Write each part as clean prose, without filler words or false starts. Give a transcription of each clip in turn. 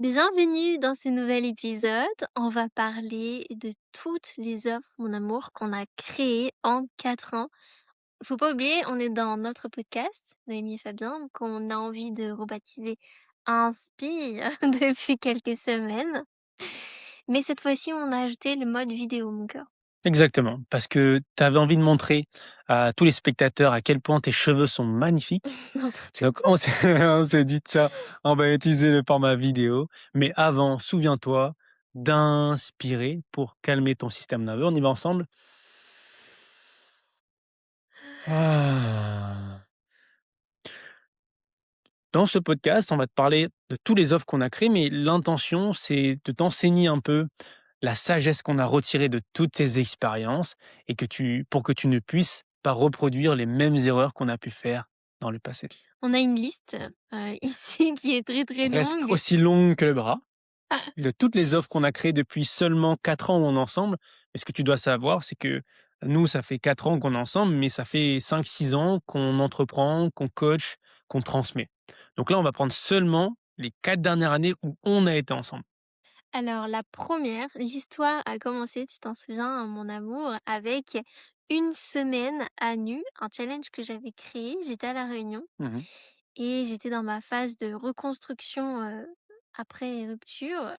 Bienvenue dans ce nouvel épisode. On va parler de toutes les œuvres, mon amour, qu'on a créées en 4 ans. Faut pas oublier, on est dans notre podcast, Noémie et Fabien, qu'on a envie de rebaptiser Inspire depuis quelques semaines. Mais cette fois-ci, on a ajouté le mode vidéo, mon cœur. Exactement, parce que tu avais envie de montrer à tous les spectateurs à quel point tes cheveux sont magnifiques. N'importe Donc on s'est on s'est dit: «Tiens, on va utiliser le format vidéo». Mais avant, souviens-toi d'inspirer pour calmer ton système nerveux. On y va ensemble? Ah. Dans ce podcast, on va te parler de tous les offres qu'on a créées, mais l'intention, c'est de t'enseigner un peu la sagesse qu'on a retirée de toutes ces expériences et pour que tu ne puisses pas reproduire les mêmes erreurs qu'on a pu faire dans le passé. On a une liste, ici qui est très, très Presque longue. aussi longue que le bras, de toutes les offres qu'on a créées depuis seulement 4 ans où on est ensemble. Et ce que tu dois savoir, c'est que nous, ça fait 4 ans qu'on est ensemble, mais ça fait 5, 6 ans qu'on entreprend, qu'on coach, qu'on transmet. Donc là, on va prendre seulement les 4 dernières années où on a été ensemble. Alors la première, l'histoire a commencé, tu t'en souviens, mon amour, avec une semaine à nu, un challenge que j'avais créé. J'étais à La Réunion Mmh. et j'étais dans ma phase de reconstruction, après rupture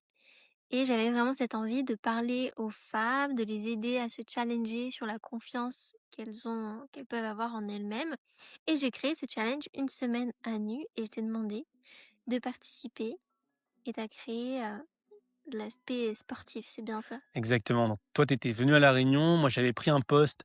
et j'avais vraiment cette envie de parler aux femmes, de les aider à se challenger sur la confiance qu'elles peuvent avoir en elles-mêmes et j'ai créé ce challenge une semaine à nu et je t'ai demandé de participer et tu as créé, l'aspect sportif, c'est bien ça? Exactement, donc toi, tu étais venu à La Réunion, moi j'avais pris un poste,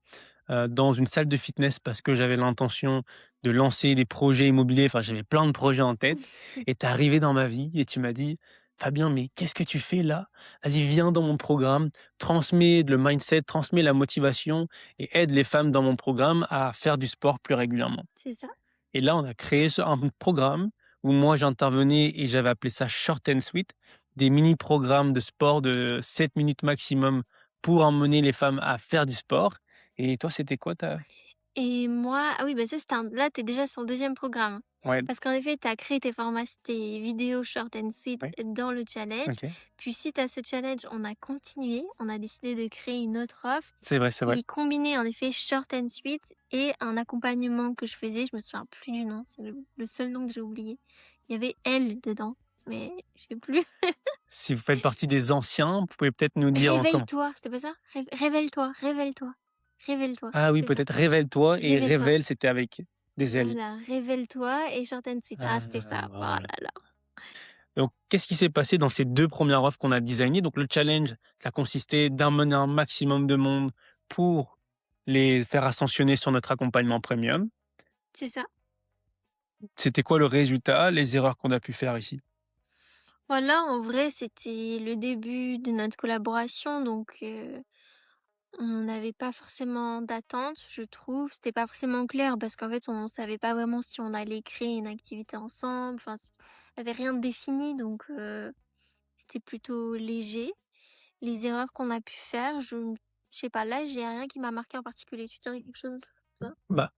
dans une salle de fitness parce que j'avais l'intention de lancer des projets immobiliers, enfin j'avais plein de projets en tête et tu es arrivé dans ma vie et tu m'as dit: «Fabien, mais qu'est-ce que tu fais là? Vas-y, viens dans mon programme, transmets le mindset, transmets la motivation et aide les femmes dans mon programme à faire du sport plus régulièrement». C'est ça. Et là, on a créé un programme où moi j'intervenais et j'avais appelé ça Short and Sweet, des mini-programmes de sport de 7 minutes maximum pour emmener les femmes à faire du sport. Et toi, c'était quoi ta Et moi ah oui, bah, ça, c'était un là, tu es déjà sur le 2e programme. ouais, Parce qu'en effet, tu as créé tes vidéos short and sweet ouais, dans le challenge. OK. Puis suite à ce challenge, on a continué, on a décidé de créer une autre offre C'est vrai, c'est vrai. qui combinait en effet short and sweet et un accompagnement que je faisais, je me souviens plus du nom, c'est le seul nom que j'ai oublié. Il y avait «elle» dedans, mais je sais plus. Si vous faites partie des anciens, vous pouvez peut-être nous dire en comment. «Réveille-toi», c'était pas ça? «Révèle-toi, révèle-toi, révèle-toi», Ah oui, c'est ça. peut-être Révèle-toi et «Révèle-toi». Révèle, c'était avec des L. Voilà, «Révèle-toi» et «Short and sweet». Ah, c'était ça, oh là Voilà. là. Donc, qu'est-ce qui s'est passé dans ces 2 premières offres qu'on a designées? Donc le challenge, ça consistait d'emmener un maximum de monde pour les faire ascensionner sur notre accompagnement premium. C'est ça. C'était quoi le résultat? Les erreurs qu'on a pu faire ici? Voilà, en vrai, c'était le début de notre collaboration, donc on n'avait pas forcément d'attente, je trouve. C'était pas forcément clair parce qu'en fait, on savait pas vraiment si on allait créer une activité ensemble. Enfin, il y avait rien de défini, donc c'était plutôt léger. Les erreurs qu'on a pu faire, je sais pas, là, j'ai rien qui m'a marqué en particulier. Tu dirais quelque chose, toi? Bah,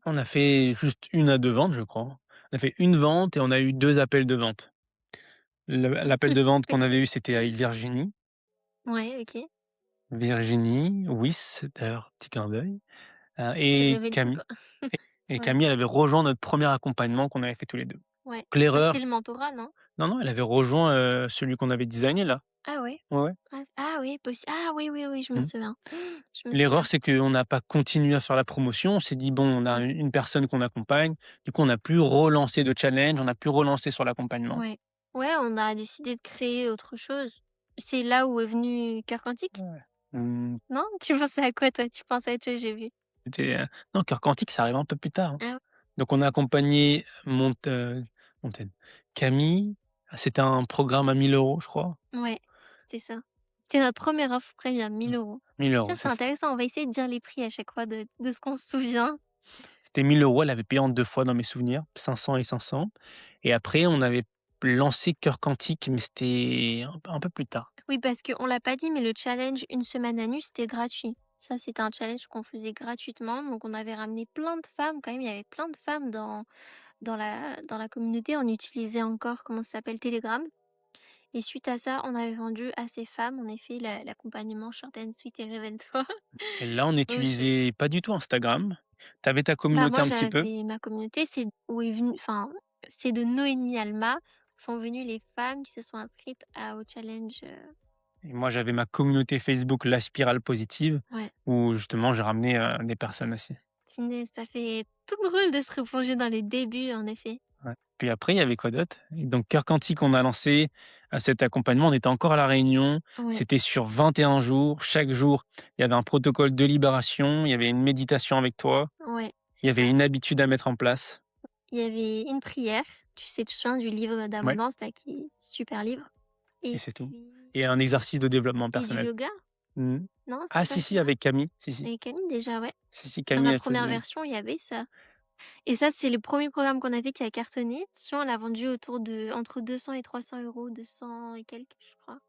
on a fait juste 1 à 2 ventes, je crois. On a fait une vente et on a eu 2 appels de vente. L'appel de vente qu'on avait eu, c'était à Île-Virginie. Ouais, OK. Virginie, Wyss, d'ailleurs, petit clin d'œil, Tu et révèles tout, Camille. quoi. Et Ouais, Camille, elle avait rejoint notre premier accompagnement qu'on avait fait tous les 2. ouais. Donc Bah, c'était l'erreur le mentorat, non? non, non, elle avait rejoint, celui qu'on avait designé là. Ah ouais? Ouais, ouais. Ah oui, ah oui, oui, oui, je me Mmh. souviens. Je me L'erreur, souviens. c'est qu'on n'a pas continué à faire la promotion. On s'est dit: «Bon, on a Mmh. une personne qu'on accompagne». Du coup, on n'a plus relancé de challenge, on n'a plus relancé sur l'accompagnement. Ouais. Ouais, on a décidé de créer autre chose. C'est là où est venu Cœur Quantique? Ouais. Mmh, Non? Tu pensais à quoi toi? Tu pensais à autre chose, j'ai vu. c'était, non, Cœur Quantique, ça arrive un peu plus tard, hein. Ah Donc on a accompagné Montaigne. Camille, c'était un programme à 1 000 €, je crois. ouais, c'était ça. C'était notre première offre premium, Mmh. 1 000 €. 1 000 €, Tiens, c'est c'est ça. intéressant, on va essayer de dire les prix à chaque fois de ce qu'on se souvient. C'était 1 000 €, elle avait payé en 2 fois dans mes souvenirs, 500 et 500. Et après on avait lancé Cœur Quantique, mais c'était un peu plus tard. Oui, parce qu'on l'a pas dit, mais le challenge une semaine à nu, c'était gratuit. Ça, c'était un challenge qu'on faisait gratuitement, donc on avait ramené plein de femmes quand même, il y avait plein de femmes dans la communauté. On utilisait encore, comment ça s'appelle? Telegram. et suite à ça, on avait vendu à ces femmes, en effet, l'accompagnement Short and Sweet et Révèle-toi. Et là, on Où je n'utilisait pas du tout Instagram. Tu avais ta Bah, communauté moi, un petit peu j'avais ma communauté, c'est où est venu enfin, c'est de Noémie Alma sont venues les femmes qui se sont inscrites au challenge, et moi, j'avais ma communauté Facebook La Spirale Positive ouais. où justement j'ai ramené, des personnes aussi. Punaise, ça fait tout drôle de se replonger dans les débuts, en effet. Ouais. Puis après, il y avait quoi d'autre? Et donc Cœur Quantique, on a lancé, cet accompagnement. On était encore à La Réunion. Ouais, C'était sur 21 jours. Chaque jour, il y avait un protocole de libération, il y avait une méditation avec toi, ouais, il c'est y avait ça. une habitude à mettre en place. Il y avait une prière, tu sais, tu te souviens du livre Ouais, d'abondance là qui est super livre et et c'est tout. puis Et un exercice de développement et du personnel. yoga? Mmh. Non, Ah c'était pas si, si, ça? avec Camille. Si, si. Avec Camille déjà, ouais. Si, si, Dans Camille, la elle première faisait version, il y avait ça et ça, c'est le premier programme qu'on a fait qui a cartonné. Attention, on l'a vendu autour de entre 200 et 300 €, 200 et quelques, je crois.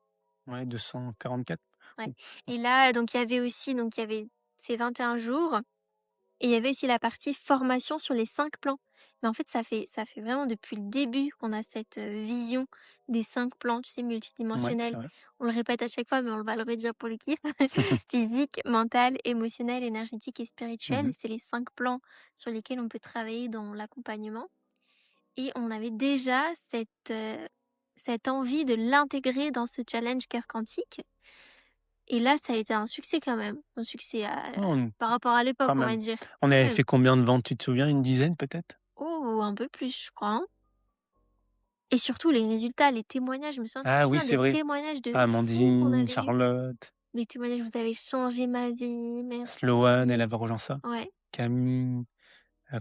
ouais, 244. Ouais Mmh. et là, donc il y avait aussi donc il y avait ces 21 jours et il y avait aussi la partie formation sur les 5 plans. Mais en fait, ça fait vraiment depuis le début qu'on a cette, vision des 5 plans, tu sais, Ouais, c'est multidimensionnels. vrai. On le répète à chaque fois, mais on va le redire pour le kiff. Physique, mental, émotionnel, énergétique et spirituel. Mmh. C'est les 5 plans sur lesquels on peut travailler dans l'accompagnement et on avait déjà cette envie de l'intégrer dans ce challenge Cœur Quantique et là, ça a été un succès quand même. Un succès, Ouais, on par rapport à l'époque, quand on va même. dire. On avait Ouais. fait combien de ventes, tu te souviens? Une dizaine peut-être? Oh, un peu plus, je crois, hein. Et surtout les résultats, les témoignages, je me souviens tu te Ah oui, souviens c'est des vrai. témoignages de fou qu'on Amandine, avait eu? Charlotte, Les témoignages: «Vous avez changé ma vie, Sloane, elle merci». avait rejoint ça. Ouais, Camille,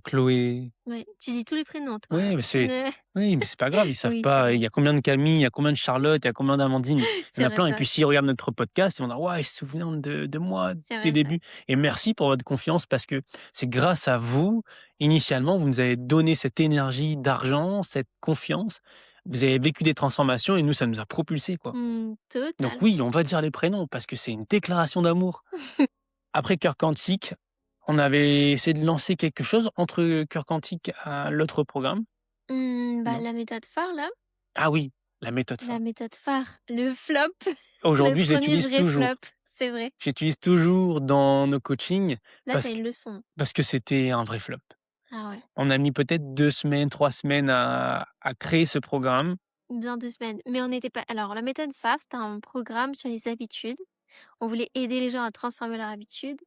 Chloé. ouais. Tu dis tous les prénoms toi? Oui, mais Tu c'est ne oui, mais c'est pas grave, ils savent Oui, c'est pas. Il vrai. y a combien de Camille, il y a combien de Charlotte, il y a combien d'Amandine? Il y en C'est a vrai, plein c'est et vrai. puis s'ils regardent notre podcast, ils vont dire: «Ouais, ils se souviennent de moi, C'est des vrai, c'est vrai. débuts» et merci pour votre confiance parce que c'est grâce à vous, initialement, vous nous avez donné cette énergie d'argent, cette confiance. Vous avez vécu des transformations et nous, ça nous a propulsés, quoi. Mmh, Donc total. oui, on va dire les prénoms parce que c'est une déclaration d'amour. Après Cœur Quantique, on avait essayé de lancer quelque chose entre Cœur Quantique à l'autre programme, Bah, non? la méthode phare là, Ah oui, la méthode la phare. méthode phare, le flop, le Aujourd'hui, je premier l'utilise vrai flop, toujours. c'est vrai. J'utilise toujours dans nos coachings Là, tu parce as que une leçon. parce que c'était un vrai flop. Ah ouais, On a mis peut-être 2 semaines, 3 semaines à créer ce programme. bien 2 semaines. Mais on n'était pas alors la méthode phare, c'était un programme sur les habitudes. On voulait aider les gens à transformer leurs habitudes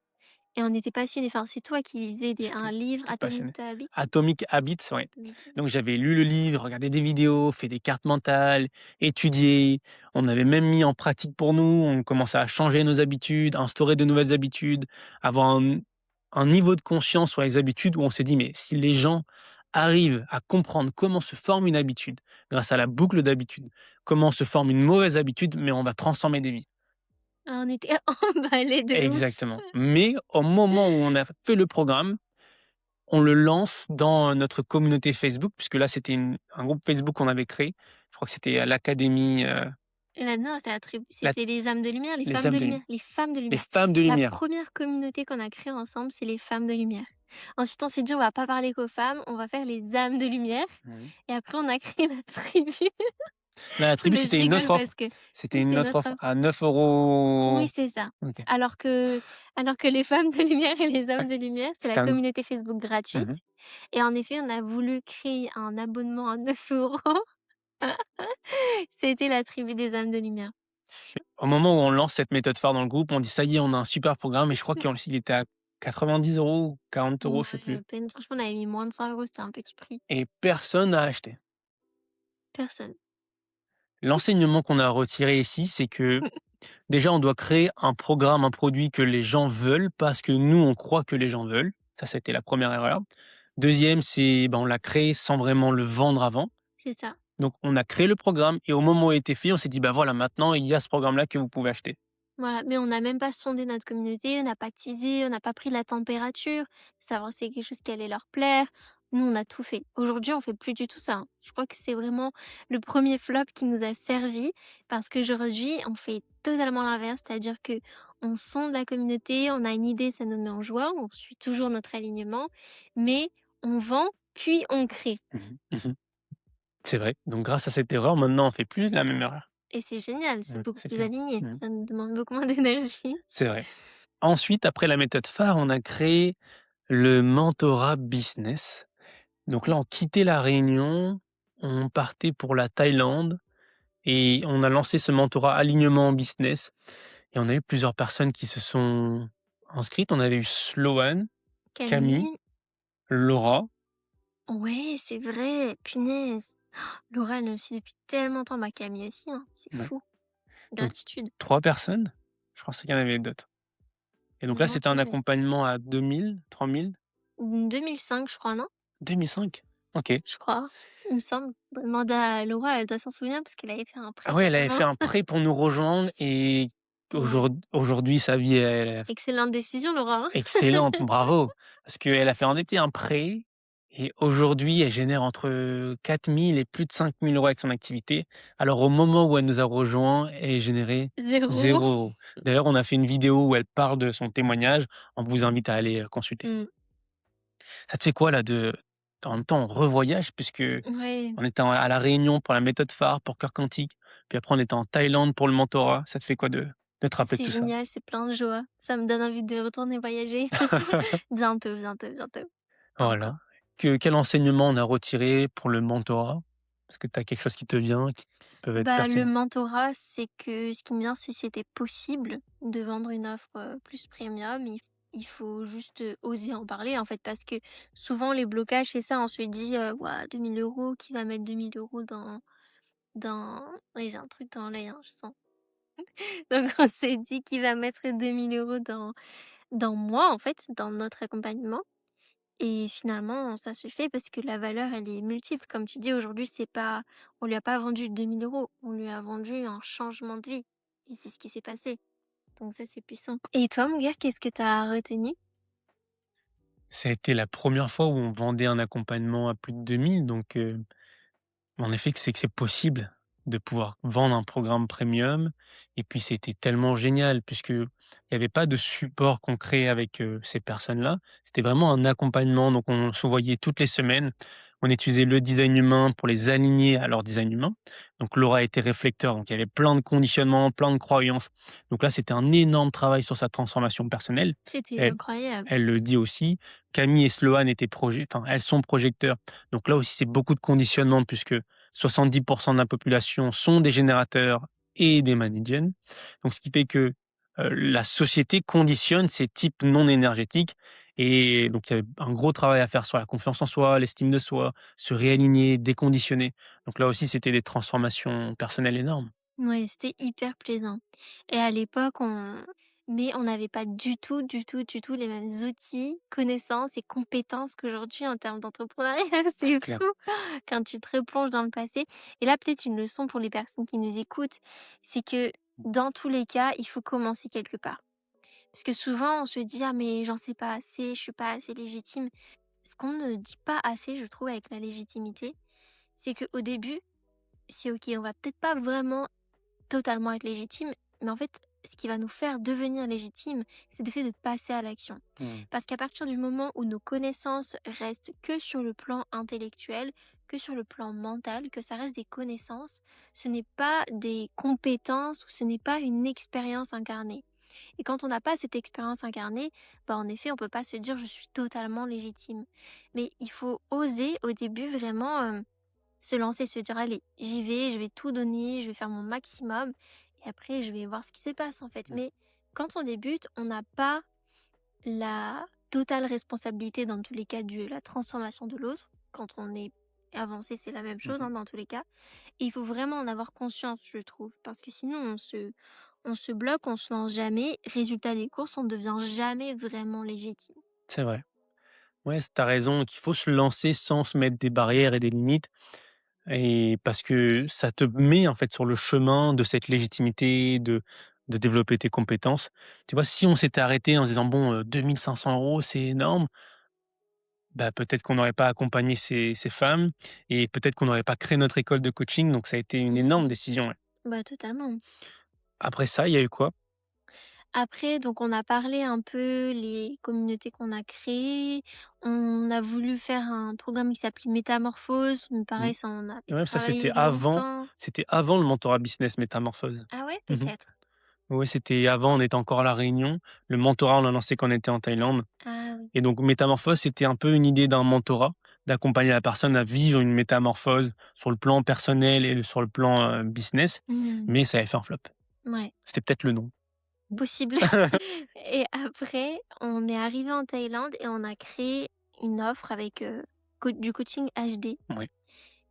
et on était passionnés. Enfin, c'est toi qui lisais un livre, J'étais passionné. Atomic Habits? Atomic Habits, ouais. Atomic Habits? Donc j'avais lu le livre, regardé des vidéos, fait des cartes mentales, étudié. On avait même mis en pratique pour nous. On commençait à changer nos habitudes, instaurer de nouvelles habitudes, avoir un niveau de conscience sur les habitudes où on s'est dit: «Mais si les gens arrivent à comprendre comment se forme une habitude grâce à la boucle d'habitudes, comment se forme une mauvaise habitude, mais on va transformer des vies». Ah, on était emballés de ouf. Exactement. Mais au moment où on a fait le programme, on le lance dans notre communauté Facebook, puisque là, c'était un groupe Facebook qu'on avait créé. Je crois que c'était à l'académie, Et là, non, la c'était les âmes de lumière, les les femmes âmes de de lumière, lumière, les femmes de les lumière. femmes de La lumière. première communauté qu'on a créée ensemble, c'est les femmes de lumière. Ensuite, on s'est dit: «On va pas parler qu'aux femmes, on va faire les âmes de lumière» Mmh. et après on a créé la tribu. La tribu, Mais je c'était une autre rigole offre. parce que C'était oui, c'était une autre notre offre offre. à 9 Oui, €. c'est ça. OK. Alors que les femmes de lumière et les Ouais, hommes de lumière, c'est la c'était un communauté Facebook gratuite mmh et en effet, on a voulu créer un abonnement à 9 €. C'était la tribu des âmes de lumière. Au moment où on lance cette méthode phare dans le groupe, on dit: «Ça y est, on a un super programme» et je crois qu'il était à 90 € ou 40 €, je sais Ouais, plus à peine. Franchement, on avait mis moins de 100 €, c'était un petit prix. et personne n'a acheté. Personne. L'enseignement qu'on a retiré ici, c'est que déjà, on doit créer un programme, un produit que les gens veulent parce que nous, on croit que les gens veulent. Ça a été la première erreur. Deuxième, c'est, on l'a créé sans vraiment le vendre avant. C'est ça. Donc, on a créé le programme et au moment où il était fait, on s'est dit: «Bah, voilà, maintenant, il y a ce programme-là que vous pouvez acheter». Voilà, mais on n'a même pas sondé notre communauté, on n'a pas teasé, on n'a pas pris la température, savoir si c'est quelque chose qui allait leur plaire. Nous, on a tout fait. Aujourd'hui, on fait plus du tout ça, hein. Je crois que c'est vraiment le premier flop qui nous a servi parce qu'aujourd'hui, on fait totalement l'inverse, c'est-à-dire que on sonde la communauté, on a une idée, ça nous met en joie, on suit toujours notre alignement, mais on vend, puis on crée. Mmh. C'est vrai. Donc grâce à cette erreur, maintenant, on fait plus la même erreur. et c'est génial, c'est beaucoup C'est plus clair. aligné. Mmh. Ça nous demande beaucoup moins d'énergie. C'est vrai. Ensuite, après la méthode phare, on a créé le mentorat business. Donc là, on quittait la Réunion, on partait pour la Thaïlande et on a lancé ce mentorat alignement business et on a eu plusieurs personnes qui se sont inscrites. On avait eu Sloane, Camille, Camille, Laura. ouais, c'est vrai, punaise. Laura, elle nous suit depuis tellement longtemps, bah, Camille aussi, hein, c'est Ouais. fou. Donc Gratitude. 3 personnes. Je pensais qu'il y en avait d'autres et donc là, Non, c'était un je sais. accompagnement à 2 000, 3 000, 2005, je crois, non? 2 500. OK. Je crois, il me semble. Bah, demande à Laura, elle doit s'en souvenir parce qu'elle avait fait un Ah prêt ouais, elle avait fait carrément. un prêt pour nous rejoindre et Ouais. aujourd'hui, sa vie, elle Excellente décision, Laura, hein. excellente, bravo! Parce qu'elle a fait en été un prêt et aujourd'hui, elle génère entre 4 000 et plus de 5 000 € avec son activité. Alors au moment où elle nous a rejoints, elle générait 0. 0 €. D'ailleurs, on a fait une vidéo où elle parle de son témoignage. On vous invite à aller, consulter. Mmh. Ça te fait quoi là de en même temps, on revoyage puisque Ouais, on était à La Réunion pour la méthode phare, pour Cœur Quantique, puis après on était en Thaïlande pour le mentorat. Ça te fait quoi de te rappeler de c'est tout ça? génial, c'est plein de joie. Ça me donne envie de retourner voyager. Bientôt, bientôt, bientôt. Pas encore. Voilà. Quel enseignement on a retiré pour le mentorat? Est-ce que tu as quelque chose qui te vient, qui peuvent être Bah, le pertinents? mentorat, c'est que ce qui me vient, c'est c'était possible de vendre une offre, plus premium. Il faut juste, oser en parler, en fait, parce que souvent les blocages, c'est ça, on se dit: «Waouh, 2 000 €, qui va mettre 2 000 € dans» oui, j'ai un truc dans l'œil, hein, je sens. Donc on s'est dit: «Qui va mettre 2 000 € dans moi, en fait, dans notre accompagnement?» Et finalement, ça se fait parce que la valeur, elle est multiple. Comme tu dis, aujourd'hui, c'est pas on lui a pas vendu 2 000 €, on lui a vendu un changement de vie et c'est ce qui s'est passé. Donc ça, c'est puissant. Et toi, mon gars, qu'est-ce que tu as retenu? Ça a été la première fois où on vendait un accompagnement à plus de 2 000, donc en effet, que c'est possible de pouvoir vendre un programme premium et puis c'était tellement génial puisque il y avait pas de support concret avec, ces personnes-là. C'était vraiment un accompagnement, donc on se voyait toutes les semaines. On utilisait le design humain pour les aligner à leur design humain. Donc Laura était réflecteur, donc il y avait plein de conditionnements, plein de croyances. Donc là, c'était un énorme travail sur sa transformation personnelle. C'était Elle incroyable. elle le dit aussi. Camille et Sloane étaient elles sont projecteurs. Donc là aussi, c'est beaucoup de conditionnement puisque 70 de la population sont des générateurs et des managers. Donc ce qui fait que, la société conditionne ces types non énergétiques et donc il y a un gros travail à faire sur la confiance en soi, l'estime de soi, se réaligner, déconditionner. Donc là aussi, c'était des transformations personnelles énormes. Ouais, c'était hyper plaisant. Et à l'époque, on n'avait pas du tout, du tout, du tout les mêmes outils, connaissances et compétences qu'aujourd'hui en termes d'entrepreneuriat. C'est C'est clair. fou quand tu te replonges dans le passé. Et là, peut-être une leçon pour les personnes qui nous écoutent, c'est que dans tous les cas, il faut commencer quelque part. Parce que souvent, on se dit: «Ah mais j'en sais pas assez, je suis pas assez légitime». Ce qu'on ne dit pas assez, je trouve, avec la légitimité, c'est qu'au début, c'est OK, on va peut-être pas vraiment totalement être légitime, mais en fait, ce qui va nous faire devenir légitime, c'est le fait de passer à l'action. Mmh. Parce qu'à partir du moment où nos connaissances restent que sur le plan intellectuel, que sur le plan mental, que ça reste des connaissances, ce n'est pas des compétences ou ce n'est pas une expérience incarnée. Et quand on n'a pas cette expérience incarnée, bah en effet, on peut pas se dire je suis totalement légitime. Mais il faut oser au début vraiment se lancer, se dire: «Allez, j'y vais, je vais tout donner, je vais faire mon maximum et après je vais voir ce qui se passe», en fait. Mmh. Mais quand on débute, on n'a pas la totale responsabilité dans tous les cas de la transformation de l'autre. Quand on est avancé, c'est la même chose, Mmh. hein, dans tous les cas. Et il faut vraiment en avoir conscience, je trouve, parce que sinon on se bloque, on se lance jamais. Résultat des courses, on ne devient jamais vraiment légitime. C'est vrai. Ouais, tu as raison qu'il faut se lancer sans se mettre des barrières et des limites. Et parce que ça te met en fait sur le chemin de cette légitimité, de développer tes compétences. Tu vois, si on s'était arrêté en se disant: «Bon, 2 500 € c'est énorme», bah, peut-être qu'on n'aurait pas accompagné ces femmes et peut-être qu'on n'aurait pas créé notre école de coaching, donc ça a été une Mmh. énorme décision, ouais. Bah, totalement. Après ça, il y a eu quoi? Après donc on a parlé un peu les communautés qu'on a créées. On a voulu faire un programme qui s'appelait Métamorphose, mais Mmh. pareil ça on a Et même ça, travaillé longtemps. c'était avant le mentorat business Métamorphose. Ah ouais? Mmh. Peut-être. Ouais, c'était avant, on était encore à La Réunion. Le mentorat, on l'a lancé quand on était en Thaïlande Ah oui. et donc Métamorphose, c'était un peu une idée d'un mentorat, d'accompagner la personne à vivre une métamorphose sur le plan personnel et sur le plan, business, Mmh. mais ça avait fait un flop. Ouais, C'était peut-être le nom. possible. Et après, on est arrivé en Thaïlande et on a créé une offre avec, du coaching HD Oui.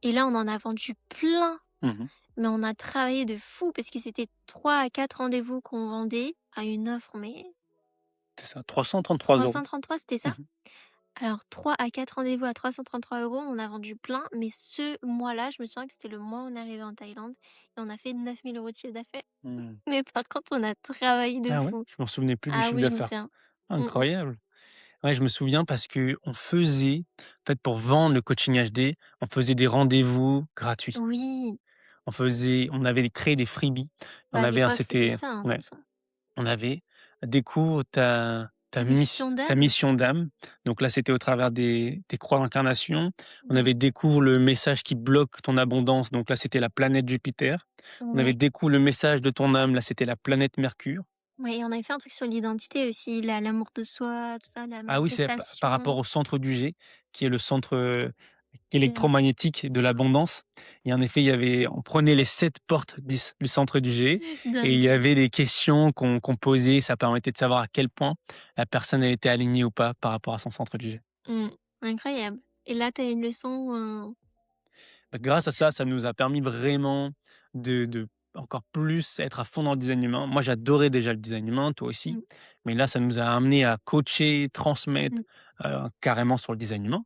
et là, on en a vendu plein, Mmh. mais on a travaillé de fou parce que c'était 3 à 4 rendez-vous qu'on vendait à une offre, mais C'est ça, 333 €. 333, c'était ça? Mmh. Alors 3 à 4 rendez-vous à 333 €, on a vendu plein, mais ce mois-là, je me souviens que c'était le mois où on est arrivé en Thaïlande et on a fait 9 000 € de chiffre d'affaires. Mmh. Mais par contre, on a travaillé de Ah ouais? fou. Je m'en souvenais plus du Ah chiffre oui, je me d'affaires. souviens. Mmh mh. Incroyable. Ouais, je me souviens parce qu'on faisait en fait, pour vendre le coaching HD, on faisait des rendez-vous gratuits. Oui, On avait créé des freebies. bah, On à avait un l'époque, c'était c'était ça, hein, de ouais, toute façon. on avait découvre Ta mission ta d'âme? mission d'âme. Donc là, c'était au travers des croix d'incarnation. On Ouais, avait découvre le message qui bloque ton abondance. Donc là, c'était la planète Jupiter. On avait ouais, découvre le message de ton âme. Là, c'était la planète Mercure. ouais et on avait fait un truc sur l'identité aussi, l'amour de soi, tout ça, la Ah oui, c'est par rapport manifestation. au centre du G, qui est le centre, Bien. électromagnétique de l'abondance et en effet, il y avait on prenait les 7 portes du centre du G et il y Dinguerie. avait des questions qu'on posait, ça permettait de savoir à quel point la personne, elle était alignée ou pas par rapport à son centre du G. Mmh. Incroyable et là, tu as une leçon, Bah, grâce à su ça, ça nous a permis vraiment de encore plus être à fond dans le design humain. Moi, j'adorais déjà le design humain, toi aussi, mmh, mais là, ça nous a amené à coacher, transmettre, mmh. carrément sur le design humain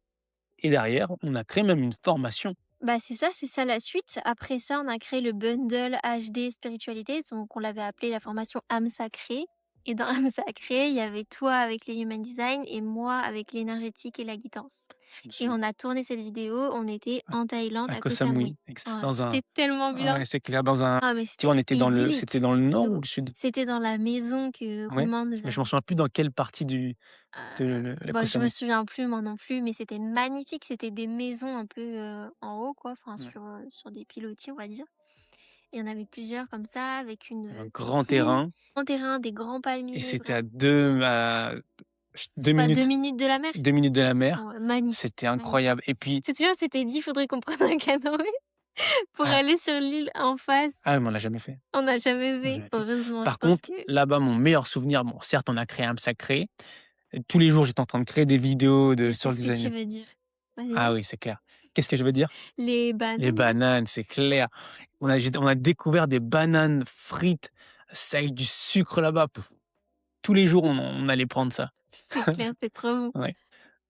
et derrière, on a créé même une formation. Bah, c'est ça la suite. Après ça, on a créé le bundle HD spiritualité, donc on l'avait appelé la formation âme sacrée et dans âme sacrée, il y avait toi avec les human design et moi avec l'énergétique et la guidance Je me et souviens. on a tourné cette vidéo, on était en Thaïlande À à Koh Koh Samui. Samui, Ouais, dans un c'était tellement bien. ouais, c'est clair, dans un Ah mais tu vois, c'était on était c'était idyllique. dans le nord ou Heu, le sud? C'était dans la maison que Ouais, Romain nous mais je m'en avait souviens plus dans quelle partie de la bah, Koh je me Samui. souviens plus moi non plus, mais c'était magnifique. C'était des maisons un peu, en haut quoi, enfin Ouais, sur des pilotis on va dire. Il y en avait plusieurs comme ça avec une, un grand piscine, terrain grand terrain, des grands et palmiers, c'était vraiment à 2 quoi 2 minutes minutes de la mer? 2 minutes de la mer. Ouais, magnifique, C'était magnifique. incroyable et puis Tu te souviens, on s'était dit: «Faudrait qu'on prenne un canoë pour ah aller sur l'île en face». mais on l'a jamais fait, On n'a jamais on l'a fait, jamais fait. heureusement, je Par pense contre, que là-bas, mon meilleur souvenir, bon, certes, on a créé un sacré, tous les jours, j'étais en train de créer des vidéos je sur sais le ce que tu design. veux dire. Ah Vas-y. oui, c'est clair. Qu'est-ce que je veux dire? Les Les bananes, non? bananes, c'est clair. On a découvert des bananes frites, ça avec du sucre là-bas. Tous les jours, on allait prendre ça. C'est clair, c'est trop bon. Ouais.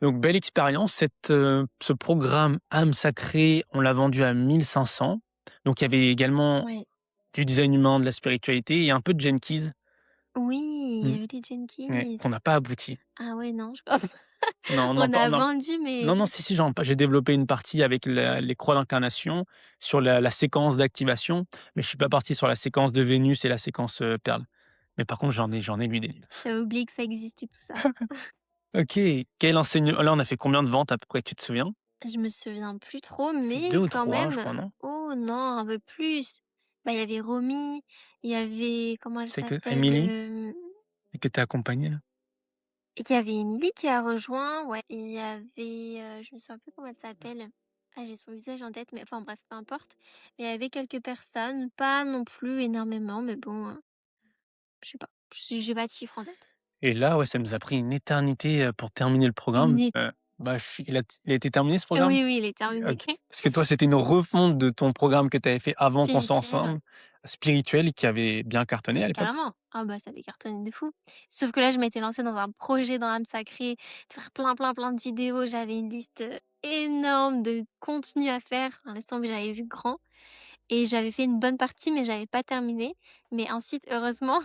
Donc belle expérience. Ce programme âme sacrée, on l'a vendu à 1 500. Donc il y avait également Ouais. du design humain, de la spiritualité et un peu de Jenkins, Oui, il y mmh, avait des ouais, Jenkins. qu'on n'a pas abouti. Ah ouais, non, je crois pas. Non, On a non, vendu, mais non, non, si, si, j'ai développé une partie avec les croix d'incarnation sur la séquence d'activation, mais je suis pas parti sur la séquence de Vénus et la séquence, perle. Mais par contre, j'en ai lu des livres. j'avais oublié que ça existait tout ça. OK, quel enseignement là, on a fait combien de ventes à peu près, tu te souviens? Je me souviens plus trop, Fait 2 mais ou quand 3, je même, crois, non? oh non, un peu plus. Bah, il y avait Romy, il y avait comment elle C'est que s'appelle? Émilie et que tu as accompagnée là? Il y avait Émilie qui a rejoint, ouais, et il y avait, je me souviens plus comment elle s'appelle. Ah, j'ai son visage en tête, mais enfin bref, peu importe. Mais il y avait quelques personnes, pas non plus énormément, mais bon, je sais pas, j'ai pas de chiffre en tête. Et là, ouais, ça nous a pris une éternité, pour terminer le programme, Une é bah, il a été terminé ce programme? Oui, oui, il est terminé. OK. Parce que toi, c'était une refonte de ton programme que tu avais fait avant qu'on soit Spirituel. ensemble, spirituel, qui avait bien cartonné à l'époque? Carrément. Ah bah, ça avait cartonné de fou. Sauf que là, je m'étais lancée dans un projet dans l'âme sacrée, de faire plein, plein, plein de vidéos. J'avais une liste, énorme de contenu à faire. À l'instant où j'avais vu grand et j'avais fait une bonne partie, mais j'avais pas terminé. Mais ensuite, heureusement,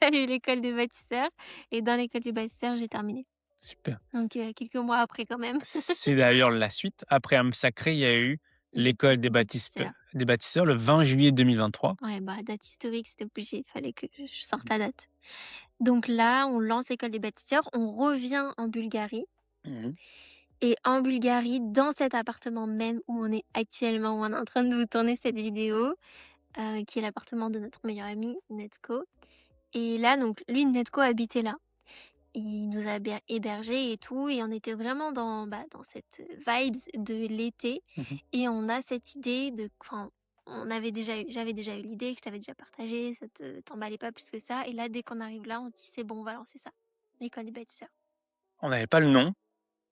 il y a eu l'école des bâtisseurs et dans l'école des bâtisseurs, j'ai terminé. Super. Donc, quelques mois après quand même. C'est d'ailleurs la suite. Après âme sacrée, il y a eu l'école L'école des bâtisseurs. des bâtisseurs le 20 juillet 2023. Ouais, bah, date historique, c'était obligé. Il fallait que je sorte la date. Donc là, on lance l'école des bâtisseurs, on revient en Bulgarie Mmh. et en Bulgarie, dans cet appartement même où on est actuellement, où on est en train de vous tourner cette vidéo, qui est l'appartement de notre meilleur ami Netco. Et là, donc lui, Netco habitait là. Il nous a hébergés et tout et on était vraiment dans, bah, dans cette, vibes de l'été Mmh. et on a cette idée de enfin, j'avais déjà eu l'idée que je t'avais déjà partagée, ça t'emballait pas plus que ça et là, dès qu'on arrive là, on se dit: «C'est bon, on va lancer ça, l'école des bâtisseurs» On n'avait pas le nom.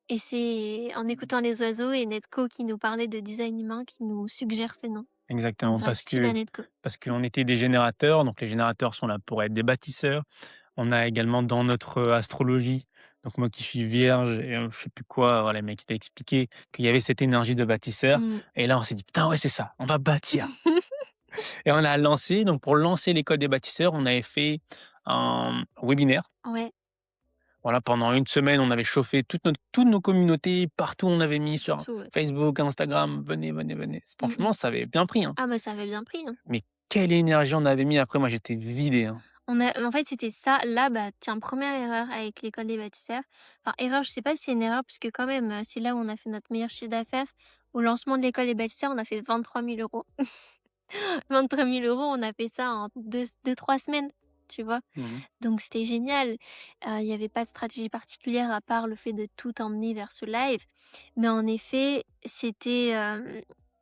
et c'est en écoutant les oiseaux et Netco qui nous parlait de design humain qui nous suggère ce nom. Donc Exactement, gratitude à Netco. parce qu'on était des générateurs, donc les générateurs sont là pour être des bâtisseurs. On a également dans notre, astrologie, donc moi qui suis vierge et je sais plus quoi, voilà, le mec qui m'a expliqué qu'il y avait cette énergie de bâtisseur Mmh. et là on s'est dit: «Putain ouais c'est ça, on va bâtir» et on a lancé donc pour lancer l'école des bâtisseurs, on avait fait un webinaire. Ouais, Voilà, pendant une semaine, on avait chauffé toutes nos communautés, partout on avait mis sur surtout, ouais. Facebook, Instagram: «Venez, venez, venez». Mmh mh. Franchement ça avait bien pris, hein. Ah bah, ça avait bien pris, hein. Mais quelle énergie on avait mis après, moi j'étais vidé, hein. En fait, c'était ça. Là, bah, tiens, première erreur avec l'école des bâtisseurs. Enfin, erreur, je sais pas si c'est une erreur parce que quand même, c'est là où on a fait notre meilleur chiffre d'affaires. Au lancement de l'école des bâtisseurs, on a fait 23 000 €. 23 000 €, on a fait ça en 2-3 semaines, tu vois? Mmh mh. Donc c'était génial. Il y avait pas de stratégie particulière à part le fait de tout emmener vers ce live. Mais en effet,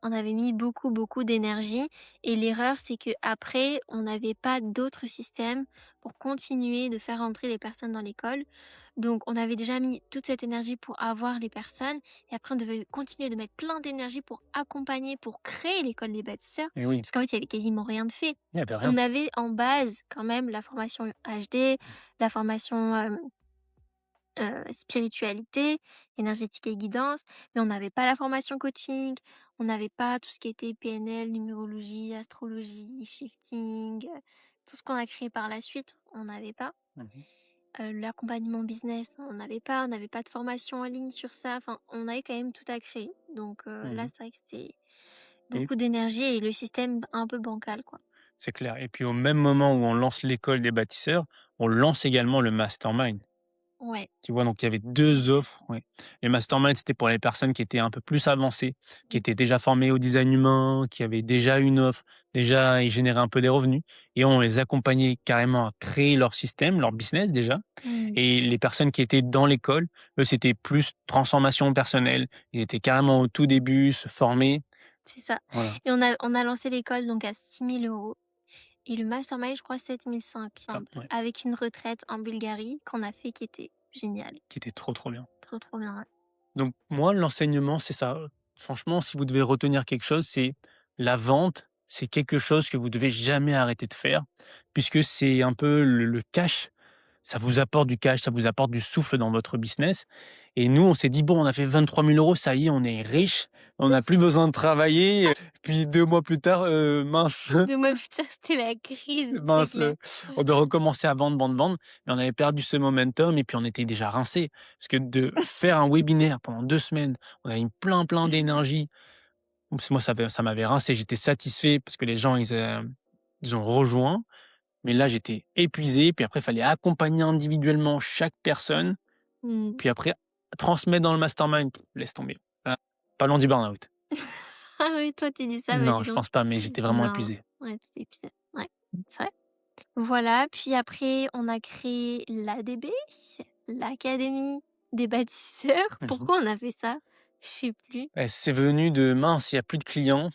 on avait mis beaucoup, beaucoup d'énergie et l'erreur, c'est que après, on n'avait pas d'autres systèmes pour continuer de faire entrer les personnes dans l'école. Donc on avait déjà mis toute cette énergie pour avoir les personnes et après on devait continuer de mettre plein d'énergie pour accompagner, pour créer l'école des bâtisseurs. Et oui, Parce qu'en fait, il y avait quasiment rien de fait. il y avait rien. On avait en base quand même la formation HD, la formation, spiritualité, énergétique et guidance, mais on n'avait pas la formation coaching, on n'avait pas tout ce qui était PNL, numérologie, astrologie, shifting, tout ce qu'on a créé par la suite, on n'avait pas. Mmh mh. L'accompagnement business, on n'avait pas de formation en ligne sur ça, enfin, on avait quand même tout à créer. Donc Mmh là, mh. c'est vrai que c'était Et beaucoup d'énergie et le système un peu bancal, quoi. c'est clair et puis au même moment où on lance l'école des bâtisseurs, on lance également le mastermind. Ouais. Tu vois? Donc il y avait 2 Yes. offres, ouais. Les masterminds, c'était pour les personnes qui étaient un peu plus avancées, qui Mmh. étaient déjà formées au design humain, qui avaient déjà une offre, déjà ils généraient un peu des revenus et on les accompagnait carrément à créer leur système, leur business déjà Mmh. et les personnes qui étaient dans l'école, eux, c'était plus transformation personnelle. Ils étaient carrément au tout début, se former, C'est ça voilà, et on a lancé l'école donc à 6 000 € et le mastermind, je crois 7 500 ça, ouais, avec une retraite en Bulgarie qu'on a fait qui était géniale. qui était trop, trop bien. Trop, trop bien, ouais. Donc moi, l'enseignement, c'est ça. Franchement, si vous devez retenir quelque chose, c'est la vente, c'est quelque chose que vous devez jamais arrêter de faire, puisque c'est un peu le cash. Ça vous apporte du cash, ça vous apporte du souffle dans votre business. Et nous, on s'est dit: «Bon, on a fait 23 000 €, ça y est, on est riche, on n'a plus besoin de travailler». Puis 2 mois plus tard, mince, 2 mois plus tard, c'était la crise, c'est mince, clair. on doit recommencer à vendre, vendre, vendre, mais on avait perdu ce momentum et puis on était déjà rincés. Parce que de faire un webinaire pendant 2 semaines, on avait mis plein, plein d'énergie. Moi, ça m'avait rincé, j'étais satisfait parce que les gens, ils ont rejoint, mais là, j'étais épuisé. Puis après, il fallait accompagner individuellement chaque personne. Mmh. Puis après, transmettre dans le mastermind, laisse tomber. Ah, pas loin du burn-out. Ah oui, toi, tu dis ça, bah, Non, dis je donc. pense pas, mais j'étais vraiment Non, épuisé. ouais, c'est épuisant. Ouais, c'est vrai. Voilà, puis après, on a créé l'ADB, l'Académie des bâtisseurs. Mmh. Pourquoi on a fait ça? Je sais plus. C'est venu de: «Mince, il y a plus de clients,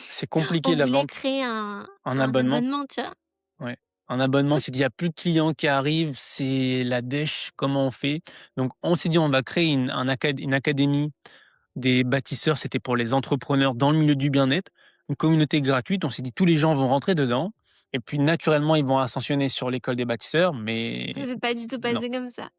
c'est On compliqué la voulait vente». créer un En un abonnement, abonnement, tu vois? ouais. En abonnement, c'est s'il y a plus de clients qui arrivent, c'est la dèche, comment on fait? Donc on s'est dit: «On va créer une académie des bâtisseurs», c'était pour les entrepreneurs dans le milieu du bien-être, une communauté gratuite. On s'est dit: «Tous les gens vont rentrer dedans et puis naturellement, ils vont ascensionner sur l'école des bâtisseurs», Ça mais s'est pas du tout non passé comme ça.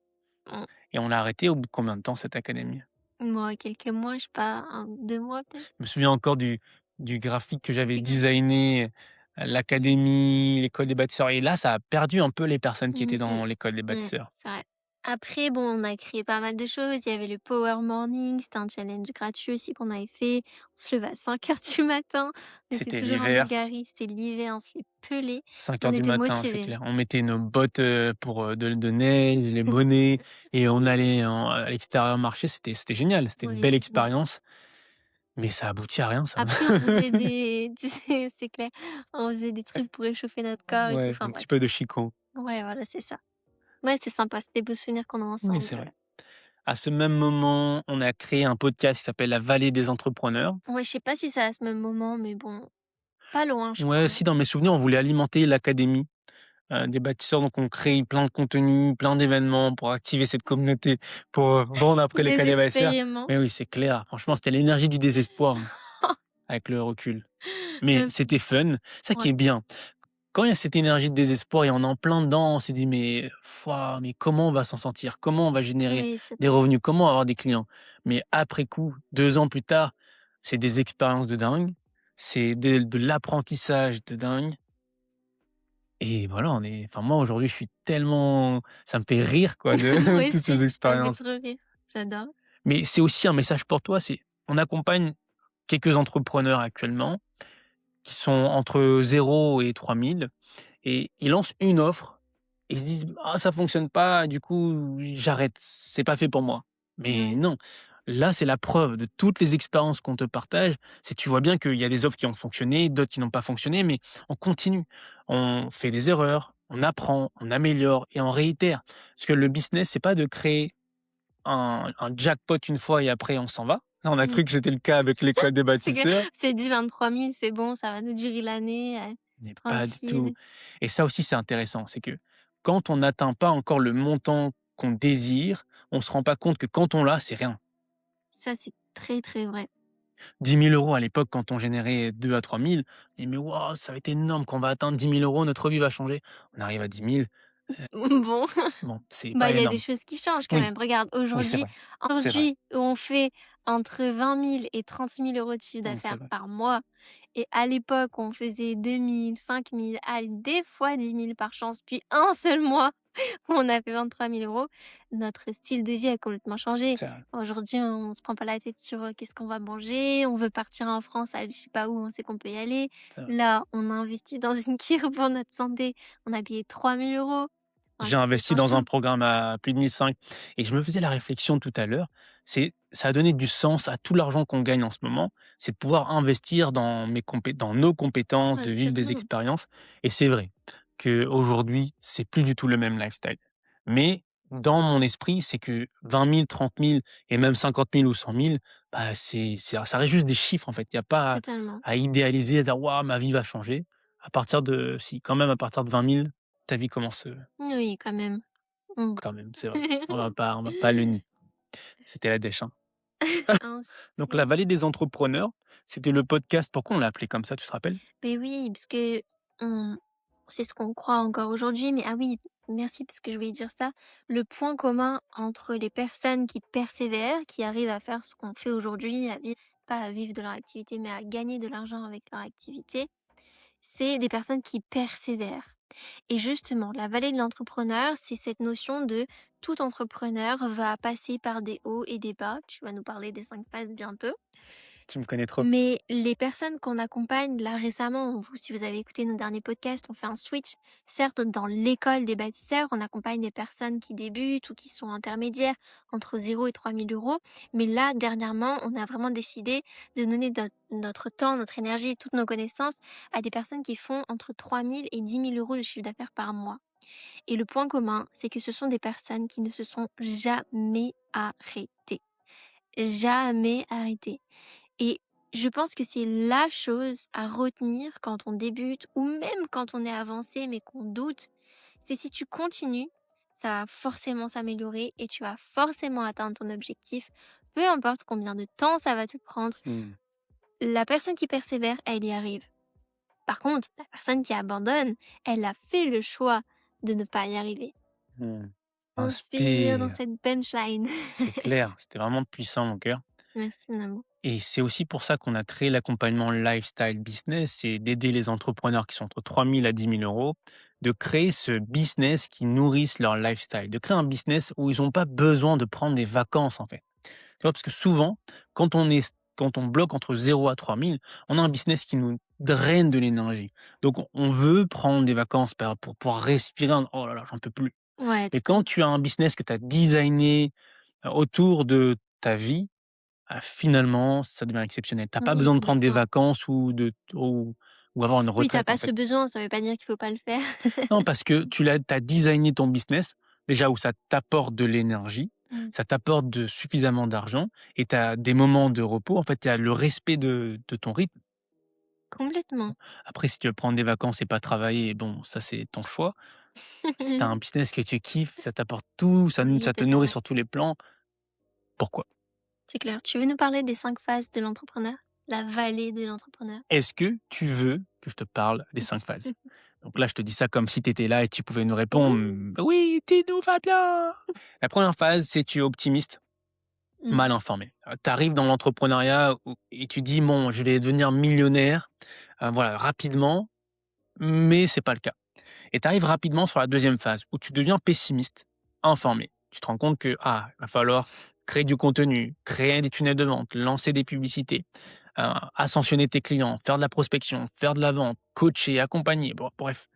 Mmh. et on l'a arrêté au bout de combien de temps cette académie? Moi, quelques mois, je sais pas, 2 mois peut-être? Je me souviens encore du graphique que j'avais C'est designé, l'académie, l'école des bâtisseurs et là, ça a perdu un peu les personnes qui étaient mmh mh. dans l'école des Mmh, bâtisseurs. c'est vrai. Après bon, on a créé pas mal de choses. Il y avait le Power Morning, c'était un challenge gratuit aussi qu'on avait fait. On se levait à 5 heures du matin, on était C'était toujours en l'hiver, garderie, c'était l'hiver, on se les pelait, 5 heures on du était matin, c'est motivés. clair. On mettait nos bottes, pour, de neige, les bonnets et on allait à l'extérieur marcher, c'était génial, c'était une Ouais, belle c'était bien. expérience, mais ça aboutit à rien ça. Après on faisait des tu sais, c'est clair, on faisait des trucs pour réchauffer notre corps et tout, Ouais, enfin un petit bref. peu de chicot. Ouais, voilà, c'est ça. Ouais, c'est sympa, c'est des beaux souvenirs qu'on a Oui, ensemble, c'est vrai. À ce même moment, on a créé un podcast qui s'appelle La Vallée des entrepreneurs. Ouais, je sais pas si c'est à ce même moment, mais bon, pas loin, je Ouais, crois. si dans mes souvenirs, on voulait alimenter l'académie, des bâtisseurs, donc on crée plein de contenus, plein d'événements pour activer cette communauté, pour, vendre après les cadets bâtisseurs. Désespérément. Mais oui, c'est clair, franchement, c'était l'énergie du désespoir, hein, avec le recul. Mais c'était fun, ça qui Ouais, est bien. Quand il y a cette énergie de désespoir et on est en plein dedans, on s'est dit: «Mais waouh, mais comment on va s'en sortir? Comment on va générer oui, c'est des vrai. revenus? Comment avoir des clients?» Mais après coup, 2 ans plus tard, c'est des expériences de dingue, c'est de l'apprentissage de dingue et voilà, on est enfin moi aujourd'hui, je suis tellement ça me fait rire quoi de Moi toutes ces aussi, ça me fait expériences. trop rire. J'adore. Mais c'est aussi un message pour toi, c'est on accompagne quelques entrepreneurs actuellement qui sont entre 0 et 3 000. Et ils lancent une offre et ils se disent: «Ah ça fonctionne pas, du coup j'arrête, c'est pas fait pour moi». Mais Ouais, non, là c'est la preuve de toutes les expériences qu'on te partage, c'est tu vois bien qu'il y a des offres qui ont fonctionné, d'autres qui n'ont pas fonctionné, mais on continue. On fait des erreurs, on apprend, on améliore et on réitère. Parce que le business, c'est pas de créer un jackpot une fois et après on s'en va. Ça on a mmh. cru que c'était le cas avec l'école des C'est que bâtisseurs. c'est dit 23 000, c'est bon, ça va nous durer l'année, Mais pas du tout. tranquille. Et ça aussi, c'est intéressant, c'est que quand on n'atteint pas encore le montant qu'on désire, on se rend pas compte que quand on l'a, c'est rien. Ça, c'est très, très vrai. 10 000 € à l'époque, quand on générait 2 à 3 000, on se dit: «Mais waouh, ça va être énorme, quand on va atteindre 10 000 €, notre vie va changer». On arrive à 10 000, Bon, bon, c'est bah, pas il y a des énorme. choses qui changent quand Oui, même. Regarde, oui, c'est aujourd'hui vrai, c'est vrai, aujourd'hui où on fait entre 20 000 et 30 000 € de chiffre c'est d'affaires vrai. par mois et à l'époque, on faisait 2 000, 5 000, allez, des fois 10 000 par chance, puis un seul mois on a fait 23 000 €. Notre style de vie a complètement changé. C'est vrai, Aujourd'hui, on se prend pas la tête sur, qu'est-ce qu'on va manger, on veut partir en France, aller je sais pas où, on sait qu'on peut y aller. c'est vrai. Là, on a investi dans une cure pour notre santé, on a payé 3 000 €. Enfin, J'ai ça investi change dans un tout. programme à plus de 1 500 et je me faisais la réflexion tout à l'heure, c'est ça a donné du sens à tout l'argent qu'on gagne en ce moment, c'est de pouvoir investir dans nos compétences, de vivre des Exactement, expériences et c'est vrai qu'aujourd'hui, c'est plus du tout le même lifestyle. Mais dans mon esprit, c'est que 20 000, 30 000 et même 50 000 ou 100 000, bah, ça reste juste des chiffres en fait. Il y a pas totalement. à idéaliser, à dire: «Waouh, ma vie va changer». À partir de si quand même à partir de 20 000, ta vie commence, Oui, quand même. Mmh. quand même, c'est vrai. On va pas le nier. C'était la dèche, hein. Donc la Ensuite vallée des entrepreneurs, c'était le podcast. Pourquoi on l'a appelé comme ça, tu te rappelles? mais oui, parce que on c'est ce qu'on croit encore aujourd'hui, mais ah oui, merci parce que je voulais dire ça. Le point commun entre les personnes qui persévèrent, qui arrivent à faire ce qu'on fait aujourd'hui, à vivre pas à vivre de leur activité, mais à gagner de l'argent avec leur activité, c'est des personnes qui persévèrent. Et justement, la vallée de l'entrepreneur, c'est cette notion de tout entrepreneur va passer par des hauts et des bas. Tu vas nous parler des 5 phases bientôt. Tu me connais trop. Mais les personnes qu'on accompagne là récemment, vous si vous avez écouté nos derniers podcasts, on fait un switch. Certes, dans l'école des bâtisseurs, on accompagne des personnes qui débutent ou qui sont intermédiaires entre 0 et 3 000 €. Mais là, dernièrement, on a vraiment décidé de donner notre temps, notre énergie et toutes nos connaissances à des personnes qui font entre 3 000 et 10 000 € de chiffre d'affaires par mois. Et le point commun, c'est que ce sont des personnes qui ne se sont jamais arrêtées. Jamais arrêtées. Et je pense que c'est la chose à retenir quand on débute ou même quand on est avancé mais qu'on doute, c'est si tu continues, ça va forcément s'améliorer et tu vas forcément atteindre ton objectif, peu importe combien de temps ça va te prendre. Mmh. La personne qui persévère, elle y arrive. Par contre, la personne qui abandonne, elle a fait le choix de ne pas y arriver. Mmh. Inspire dans Inspire. cette punchline. C'est clair, c'était vraiment puissant mon cœur. Merci mon amour. Et c'est aussi pour ça qu'on a créé l'accompagnement lifestyle business, c'est d'aider les entrepreneurs qui sont entre 3 000 à 10 000 euros, de créer ce business qui nourrisse leur lifestyle, de créer un business où ils ont pas besoin de prendre des vacances, en fait. Tu vois? Parce que souvent, quand on bloque entre 0 à 3 000, on a un business qui nous draine de l'énergie. Donc on veut prendre des vacances pour pouvoir respirer en: «Oh là là, j'en peux plus». Ouais, Et quand totalement. tu as un business que tu as designé, autour de ta vie, finalement, ça devient exceptionnel. Tu as pas besoin de prendre des Complètement. vacances ou avoir une Oui, tu retraite, pas en ce fait. besoin, ça veut pas dire qu'il faut pas le faire. Non, parce que tu as designé ton business, déjà où ça t'apporte de l'énergie, Mmh. ça t'apporte de suffisamment d'argent et tu as des moments de repos. En fait, tu as le respect de ton rythme. Complètement. Après, si tu veux prendre des vacances et pas travailler, bon, ça, c'est ton choix. Si tu as un business que tu kiffes, ça t'apporte tout, Oui, ça te nourrit totalement. sur tous les plans, pourquoi? C'est clair. Tu veux nous parler des 5 phases de l'entrepreneur? La vallée de l'entrepreneur? Est-ce que tu veux que je te parle des 5 phases? Donc là, je te dis ça comme si tu étais là et tu pouvais nous répondre: Oui! «Oui, dis-nous Fabien!» La première phase, c'est tu es optimiste, Mmh. mal informé. Tu arrives dans l'entrepreneuriat et tu dis: «Bon, je vais devenir millionnaire, voilà, rapidement», mais c'est pas le cas. Et tu arrives rapidement sur la deuxième phase où tu deviens pessimiste, informé. Tu te rends compte que, il va falloir créer du contenu, créer des tunnels de vente, lancer des publicités, ascensionner tes clients, faire de la prospection, faire de la vente, coacher, accompagner, bon, bref.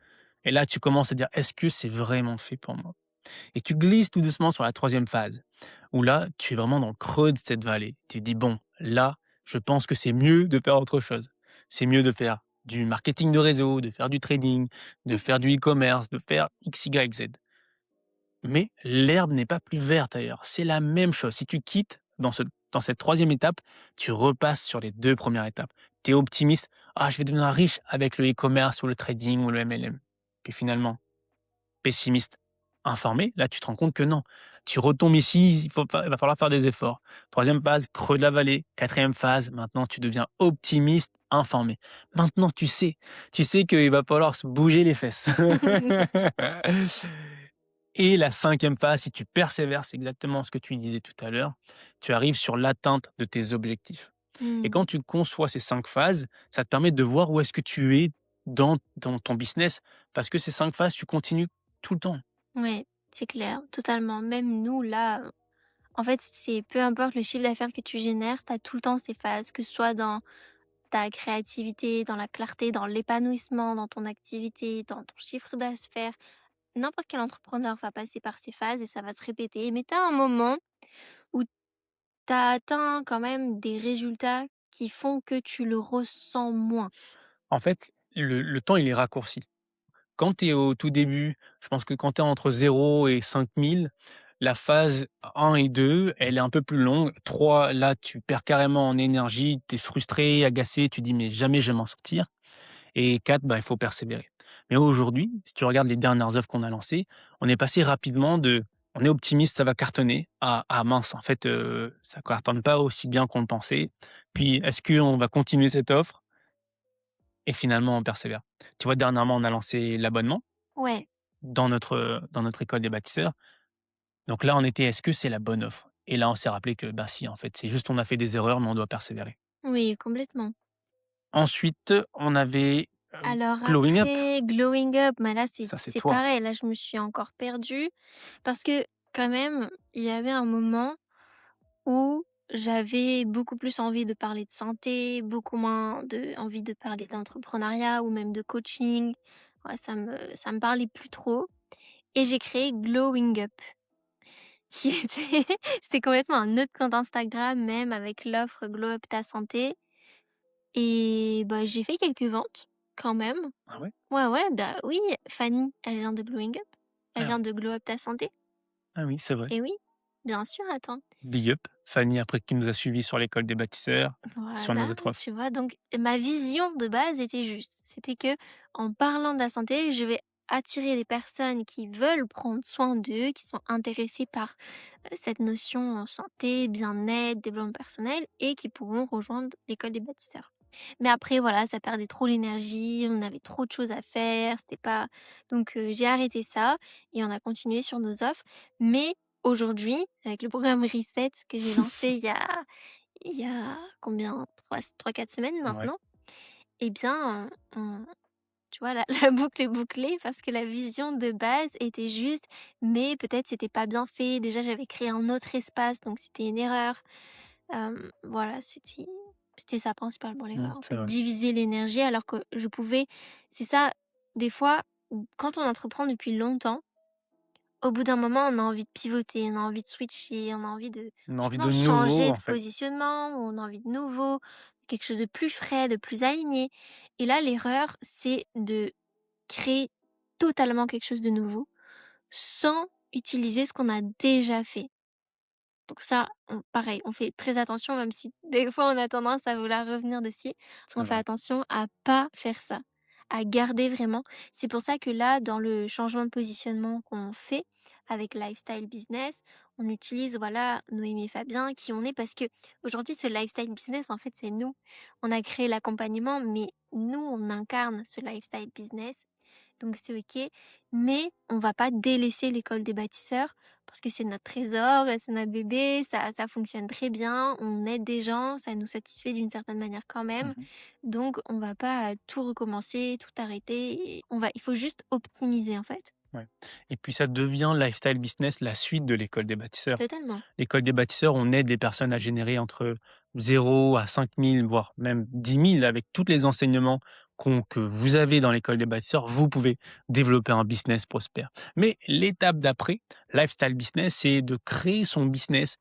Et là, tu commences à dire: «Est-ce que c'est vraiment fait pour moi?» Et tu glisses tout doucement sur la troisième phase, où là, tu es vraiment dans le creux de cette vallée. Tu te dis: «Bon, là, je pense que c'est mieux de faire autre chose. C'est mieux de faire du marketing de réseau, de faire du trading, de faire du e-commerce, de faire X, Y, Z». Mais l'herbe n'est pas plus verte ailleurs. C'est la même chose. Si tu quittes dans cette troisième étape, tu repasses sur les 2 premières étapes. Tu es optimiste: «Ah, je vais devenir riche avec le e-commerce ou le trading ou le MLM». Puis finalement, pessimiste, informé, là, tu te rends compte que non. Tu retombes ici, il va falloir faire des efforts. Troisième phase, creux de la vallée. Quatrième phase, maintenant tu deviens optimiste, informé. Maintenant tu sais qu'il va falloir se bouger les fesses. Et la cinquième phase, si tu persévères, c'est exactement ce que tu disais tout à l'heure, tu arrives sur l'atteinte de tes objectifs. Et Mmh. quand tu conçois ces 5 phases, ça te permet de voir où est-ce que tu es dans ton business, parce que ces 5 phases, tu continues tout le temps. Ouais, c'est clair, totalement. Même nous, là, en fait, c'est peu importe le chiffre d'affaires que tu génères, tu as tout le temps ces phases, que ce soit dans ta créativité, dans la clarté, dans l'épanouissement, dans ton activité, dans ton chiffre d'affaires. N'importe quel entrepreneur va passer par ces phases et ça va se répéter. Mais tu as un moment où tu as atteint quand même des résultats qui font que tu le ressens moins. En fait, le temps, il est raccourci. Quand tu es au tout début, je pense que quand tu es entre 0 et 5 000, la phase 1 et 2, elle est un peu plus longue. 3, là, tu perds carrément en énergie, tu es frustré, agacé, tu dis: «Mais jamais je vais m'en sortir». Et 4, bah, il faut persévérer. Mais aujourd'hui, si tu regardes les dernières œuvres qu'on a lancées, on est passé rapidement de: «On est optimiste, ça va cartonner» à: «Ah mince, en fait, ça cartonne pas aussi bien qu'on le pensait. Puis est-ce qu'on va continuer cette offre?» Et finalement, on persévère. Tu vois, dernièrement, on a lancé l'abonnement Ouais, dans notre école des bâtisseurs. Donc là, on était: «Est-ce que c'est la bonne offre?» Et là, on s'est rappelé que, bah, si, en fait, c'est juste on a fait des erreurs, mais on doit persévérer. oui, complètement. Ensuite, on avait, Alors Glowing Up. après, Glowing Up, bah là, Ça, c'est c'est toi. pareil. Là, je me suis encore perdue parce que quand même, il y avait un moment où j'avais beaucoup plus envie de parler de santé, beaucoup moins envie de parler d'entrepreneuriat ou même de coaching. Ouais, ça me parlait plus trop et j'ai créé Glowing Up qui était c'était complètement un autre compte Instagram même avec l'offre Glow Up ta santé et bah, j'ai fait quelques ventes quand même. Ah ouais? Ouais, ouais, bah, oui, Fanny, elle vient de Glowing Up. Elle Ah vient ouais. de Glow Up ta santé. Ah oui, c'est vrai. Et oui, bien sûr, attends. Big up. Fanny, après, qui nous a suivis sur l'école des bâtisseurs, sur nos Voilà, autres offres. tu vois? Donc ma vision de base était juste. C'était que en parlant de la santé, je vais attirer des personnes qui veulent prendre soin d'eux, qui sont intéressées par, cette notion santé, bien-être, développement personnel et qui pourront rejoindre l'école des bâtisseurs. Mais après voilà, ça perdait trop l'énergie, on avait trop de choses à faire, c'était pas donc j'ai arrêté ça et on a continué sur nos offres. Mais aujourd'hui, avec le programme Reset que j'ai lancé il y a combien? 3-4 semaines Ouais. maintenant, eh bien, on tu vois, la la boucle est bouclée parce que la vision de base était juste, mais peut-être c'était pas bien fait. Déjà, j'avais créé un autre espace, donc c'était une erreur. Voilà, c'était ça principalement l'erreur, en C'est fait, vrai. diviser l'énergie alors que je pouvais c'est ça, des fois, quand on entreprend depuis longtemps, au bout d'un moment, on a envie de pivoter, on a envie de switcher, on a envie de On a envie justement de nouveau, changer en de fait. positionnement, ou on a envie de nouveau, quelque chose de plus frais, de plus aligné. Et là, l'erreur, c'est de créer totalement quelque chose de nouveau, sans utiliser ce qu'on a déjà fait. Donc ça, pareil, on fait très attention, même si des fois on a tendance à vouloir revenir dessus. C'est On fait vrai. attention à pas faire ça, à garder vraiment. C'est pour ça que là, dans le changement de positionnement qu'on fait avec Lifestyle Business, on utilise voilà Noémie et Fabien, qui on est, parce que aujourd'hui ce Lifestyle Business, en fait, c'est nous. On a créé l'accompagnement, mais nous, on incarne ce Lifestyle Business, donc c'est OK. Mais on va pas délaisser l'école des bâtisseurs parce que c'est notre trésor, c'est notre bébé, ça fonctionne très bien, on aide des gens, ça nous satisfait d'une certaine manière quand même. Mmh. Donc on va pas, tout recommencer, tout arrêter, et il faut juste optimiser, en fait. Ouais, et puis ça devient Lifestyle Business la suite de l'école des bâtisseurs. Totalement. L'école des bâtisseurs, on aide les personnes à générer entre 0 à 5 000, voire même 10 000 avec tous les enseignements que vous avez dans l'école des bâtisseurs. Vous pouvez développer un business prospère. Mais l'étape d'après, Lifestyle Business, c'est de créer son business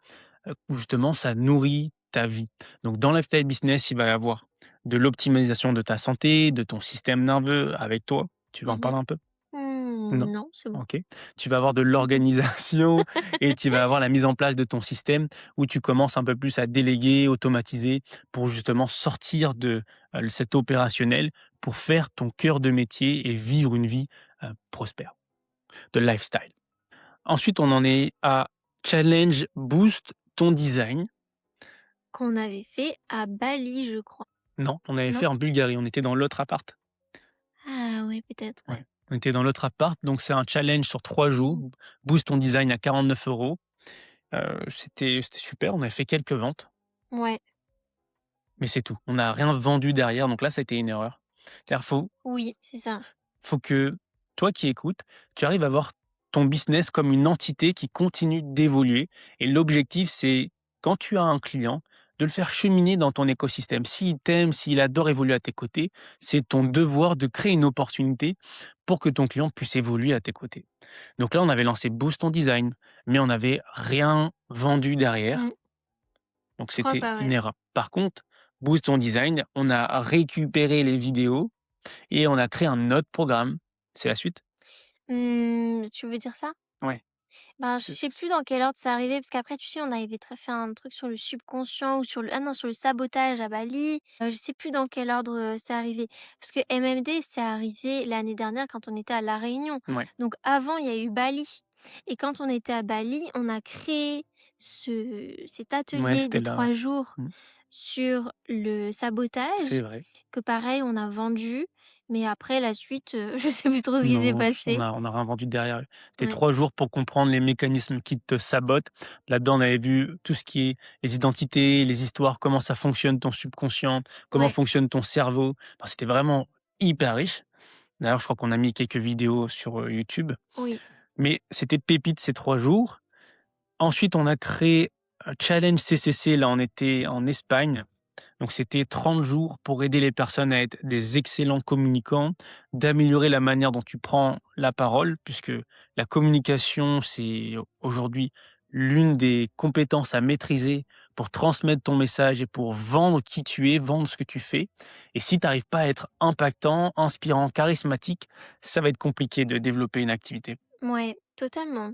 où justement ça nourrit ta vie. Donc dans Lifestyle Business, il va y avoir de l'optimisation de ta santé, de ton système nerveux avec toi. Tu veux en Mmh. parler un peu? Non? Non, c'est bon. OK. Tu vas avoir de l'organisation et tu vas avoir la mise en place de ton système où tu commences un peu plus à déléguer, automatiser pour justement sortir de, cet opérationnel pour faire ton cœur de métier et vivre une vie, prospère, de lifestyle. Ensuite, on en est à challenge boost ton design. Qu'on avait fait à Bali, je crois. Non, on avait fait Non? en Bulgarie, on était dans l'autre appart. Ah ouais, peut-être, Ouais, ouais. on était dans l'autre appart, donc c'est un challenge sur 3 jours. Boost ton design à 49 €. C'était super, on a fait quelques ventes, Ouais, mais c'est tout. On n'a rien vendu derrière, donc là, ça a été une erreur. C'est-à-dire oui, c'est ça. faut que toi qui écoutes, tu arrives à voir ton business comme une entité qui continue d'évoluer et l'objectif, c'est quand tu as un client, de le faire cheminer dans ton écosystème. S'il t'aime, s'il adore évoluer à tes côtés, c'est ton devoir de créer une opportunité pour que ton client puisse évoluer à tes côtés. Donc là, on avait lancé Boost ton design, mais on n'avait rien vendu derrière. Mmh, Donc je crois c'était pas, une ouais. erreur. Par contre, Boost ton design, on a récupéré les vidéos et on a créé un autre programme. C'est la suite? Tu veux dire ça? Ouais, Ben, je c'est sais plus dans quel ordre c'est arrivé, parce qu'après, tu sais, on avait fait un truc sur le subconscient, ou sur le ah non, sur le sabotage à Bali. Je sais plus dans quel ordre, c'est arrivé. Parce que MMD, c'est arrivé l'année dernière quand on était à La Réunion. ouais, Donc avant, il y a eu Bali, et quand on était à Bali, on a créé cet ouais, atelier c'était de là, ouais. 3 jours Mmh, sur le c'est sabotage, vrai. que pareil, on a vendu. Mais après la suite, je sais plus trop ce qui s'est Non, passé. on a rien vendu derrière. C'était Ouais, 3 jours pour comprendre les mécanismes qui te sabotent. Là-dedans, on avait vu tout ce qui est les identités, les histoires, comment ça fonctionne ton subconscient, comment ouais, fonctionne ton cerveau. Enfin, c'était vraiment hyper riche. D'ailleurs, je crois qu'on a mis quelques vidéos sur, YouTube, oui. mais c'était pépite ces 3 jours. Ensuite, on a créé un challenge CCC, là, on était en Espagne, donc c'était 30 jours pour aider les personnes à être des excellents communicants, d'améliorer la manière dont tu prends la parole, puisque la communication, c'est aujourd'hui l'une des compétences à maîtriser pour transmettre ton message et pour vendre qui tu es, vendre ce que tu fais. Et si tu n'arrives pas à être impactant, inspirant, charismatique, ça va être compliqué de développer une activité. Ouais, totalement.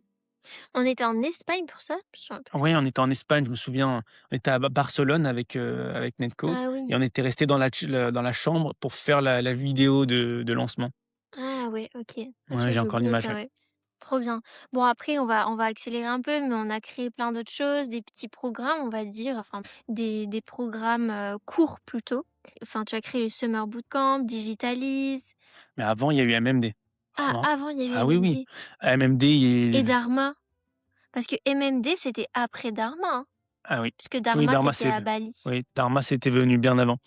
On était en Espagne pour ça? Je me souviens plus. Oui, on était en Espagne, je me souviens, on était à Barcelone avec Nedco Ah et oui. on était resté dans la chambre pour faire la vidéo de lancement. Ah ouais, OK. Ah tu Ouais, vois, j'ai j'ai encore oublié l'image, ça, ouais. ouais. Trop bien. Bon, après on va accélérer un peu, mais on a créé plein d'autres choses, des petits programmes, on va dire, enfin des programmes, courts plutôt. Enfin, tu as créé le Summer Bootcamp, Digitalise. Mais avant, il y a eu MMD. Ah, Avant avant il y a eu ah oui, oui, MMD MMD et et Dharma. Parce que MMD, c'était après Dharma, hein? Ah oui. Puisque Oui, Dharma, Dharma, c'était à Bali. oui, Dharma, c'était venu bien avant.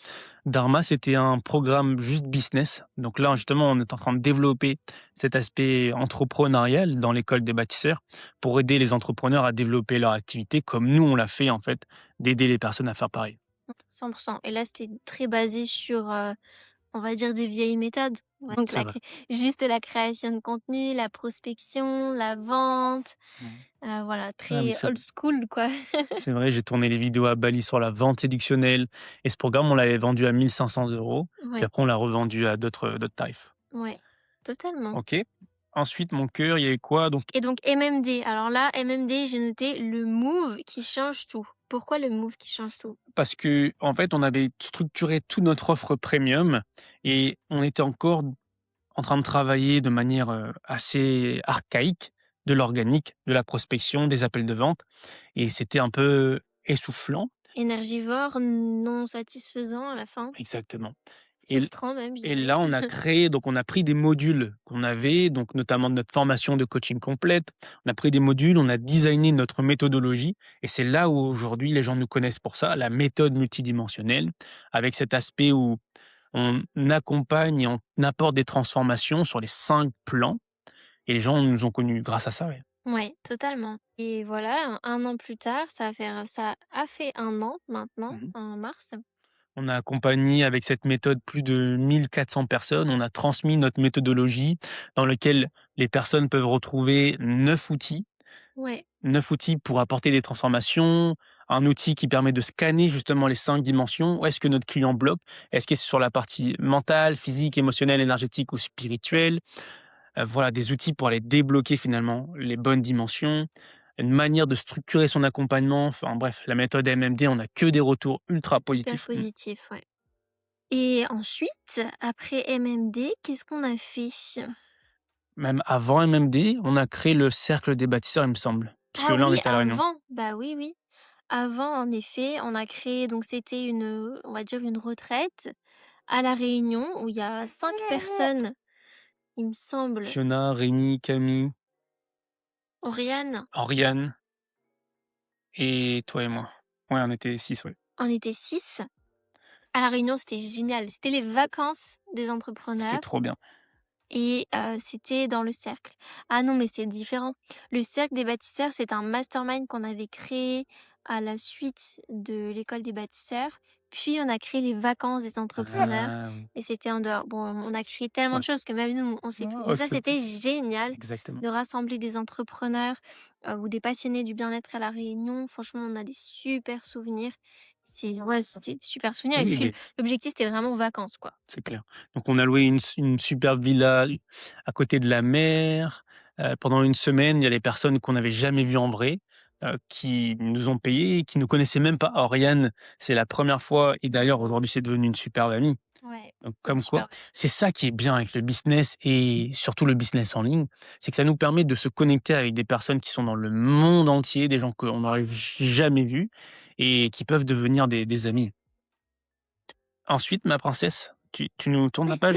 Dharma, c'était un programme juste business. Donc là, justement, on est en train de développer cet aspect entrepreneurial dans l'école des bâtisseurs pour aider les entrepreneurs à développer leur activité comme nous, on l'a fait, en fait, d'aider les personnes à faire pareil. 100. Et là, c'était très basé sur, on va dire des vieilles méthodes. Ouais, donc C'est vrai. juste la création de contenu, la prospection, la vente, Mmh. voilà, Ah oui, très old school, quoi. c'est vrai, j'ai tourné les vidéos à Bali sur la vente séductionnelle et ce programme, on l'avait vendu à 1 500 €, puis Ouais, après on l'a revendu à d'autres tarifs. ouais, totalement. OK. Ensuite, mon cœur, il y avait quoi? Donc Et donc MMD, alors là, MMD, j'ai noté le move qui change tout. Pourquoi le move qui change tout? parce que en fait, on avait structuré toute notre offre premium et on était encore en train de travailler de manière, assez archaïque, de l'organique, de la prospection, des appels de vente et c'était un peu essoufflant. Énergivore, non satisfaisant à la fin, Exactement. Et frustrant même, je et dirais. là, on a créé donc on a pris des modules qu'on avait, donc notamment de notre formation de coaching complète. On a pris des modules, on a designé notre méthodologie et c'est là où aujourd'hui les gens nous connaissent pour ça, la méthode multidimensionnelle, avec cet aspect où on accompagne et on apporte des transformations sur les 5 plans et les gens nous ont connus grâce à ça, ouais. Ouais, totalement. Et voilà, 1 an plus tard, ça a fait 1 an maintenant, Mmh. en mars. On a accompagné avec cette méthode plus de 1 400 personnes. On a transmis notre méthodologie dans lequel les personnes peuvent retrouver 9 outils. Ouais, 9 outils pour apporter des transformations, un outil qui permet de scanner justement les 5 dimensions. Où est-ce que notre client bloque? Est-ce que c'est sur la partie mentale, physique, émotionnelle, énergétique ou spirituelle? Voilà, des outils pour aller débloquer finalement les bonnes dimensions, une manière de structurer son accompagnement. Enfin bref, la méthode MMD, on a que des retours ultra hyper positifs. Mmh. positif, ouais. Et ensuite, après MMD, qu'est-ce qu'on a fait? Même avant MMD, on a créé le cercle des bâtisseurs, il me semble. Parce que Ah là, on oui, était à La Réunion. avant! Bah oui, oui. Avant, en effet, on a créé donc c'était une, on va dire une retraite à La Réunion où il y a 5 personnes, il me semble. Fiona, Rémi, Camille, Oriane, Oriane et toi et moi. Ouais, on était 6, ouais. on était 6. À La Réunion, c'était génial. C'était les vacances des C'était entrepreneurs trop bien. et c'était dans le cercle. Ah non, mais c'est différent. Le cercle des bâtisseurs, c'est un mastermind qu'on avait créé à la suite de l'école des bâtisseurs. Puis on a créé les vacances des entrepreneurs Ah oui. et c'était en dehors. Bon, on C a créé tellement ouais. de choses que même nous, on sait plus. Oh, Mais ça, c'est c'était génial exactement. de rassembler des entrepreneurs, ou des passionnés du bien-être à La Réunion. Franchement, on a des super souvenirs. C'est Ouais, c'était des super souvenirs et Oui, puis des l'objectif, c'était vraiment vacances, quoi. c'est clair. Donc on a loué une superbe villa à côté de la mer. Pendant une semaine, il y a des personnes qu'on n'avait jamais vues en vrai, qui nous ont payé, qui nous connaissaient même pas. Oriane, c'est la première fois et d'ailleurs aujourd'hui c'est devenu une superbe amie. Ouais, Donc c'est comme quoi, super. c'est ça qui est bien avec le business et surtout le business en ligne, c'est que ça nous permet de se connecter avec des personnes qui sont dans le monde entier, des gens qu'on n'aurait jamais vus et qui peuvent devenir des amis. Ensuite, ma princesse, tu nous tournes la page?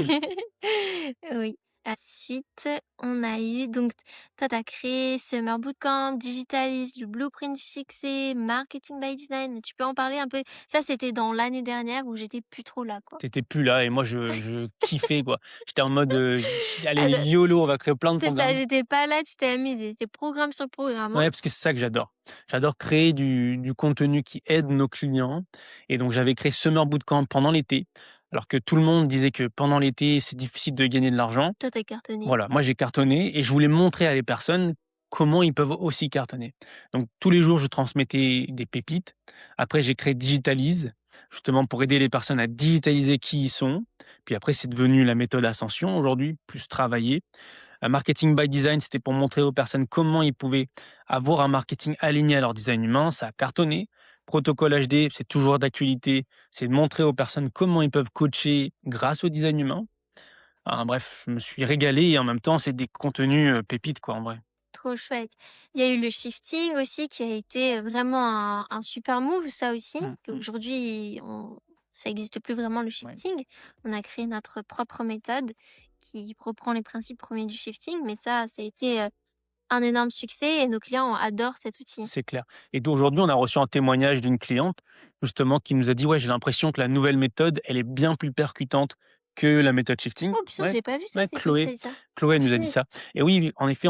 Oui. Ensuite, on a eu donc toi, tu as créé Summer Bootcamp, Digitalise, le Blueprint du succès, Marketing by Design. Tu peux en parler un peu? Ça, c'était dans l'année dernière où j'étais plus trop là, quoi. Tu plus là et moi je kiffais quoi. J'étais en mode, j allez Ah de YOLO, on va créer plein de C'est ça, programmes. j'étais pas là, tu t'es amusé. C'était programme sur programme, hein. Ouais, parce que c'est ça que j'adore. J'adore créer du contenu qui aide nos clients et donc j'avais créé Summer Bootcamp pendant l'été, alors que tout le monde disait que pendant l'été, c'est difficile de gagner de l'argent. Toi, tu cartonné. Voilà, moi j'ai cartonné et je voulais montrer à les personnes comment ils peuvent aussi cartonner. Donc tous les jours, je transmettais des pépites. Après, j'ai créé Digitalise, justement pour aider les personnes à digitaliser qui ils sont. Puis après, c'est devenu la méthode Ascension aujourd'hui, plus travaillée. Marketing by Design, c'était pour montrer aux personnes comment ils pouvaient avoir un marketing aligné à leur design humain. Ça a cartonné. Protocole HD, c'est toujours d'actualité. C'est de montrer aux personnes comment ils peuvent coacher grâce au design humain. Bref, je me suis régalé et en même temps, c'est des contenus, pépites quoi, en vrai. Trop chouette. Il y a eu le shifting aussi qui a été, vraiment un super move ça aussi, Mmh mh. qu'aujourd'hui ça existe plus vraiment le Ouais. shifting. On a créé notre propre méthode qui reprend les principes premiers du shifting, mais ça a été, un énorme succès et nos clients adorent cet outil. c'est clair. Et d'aujourd'hui, on a reçu un témoignage d'une cliente, justement, qui nous a dit: «Ouais, j'ai l'impression que la nouvelle méthode, elle est bien plus percutante que la méthode shifting». Oh putain, Ouais, j'ai pas vu ça, ouais, c'est qui qui t'a Chloé. dit ça? Chloé nous a dit Purée, ça. Et oui, oui, en effet,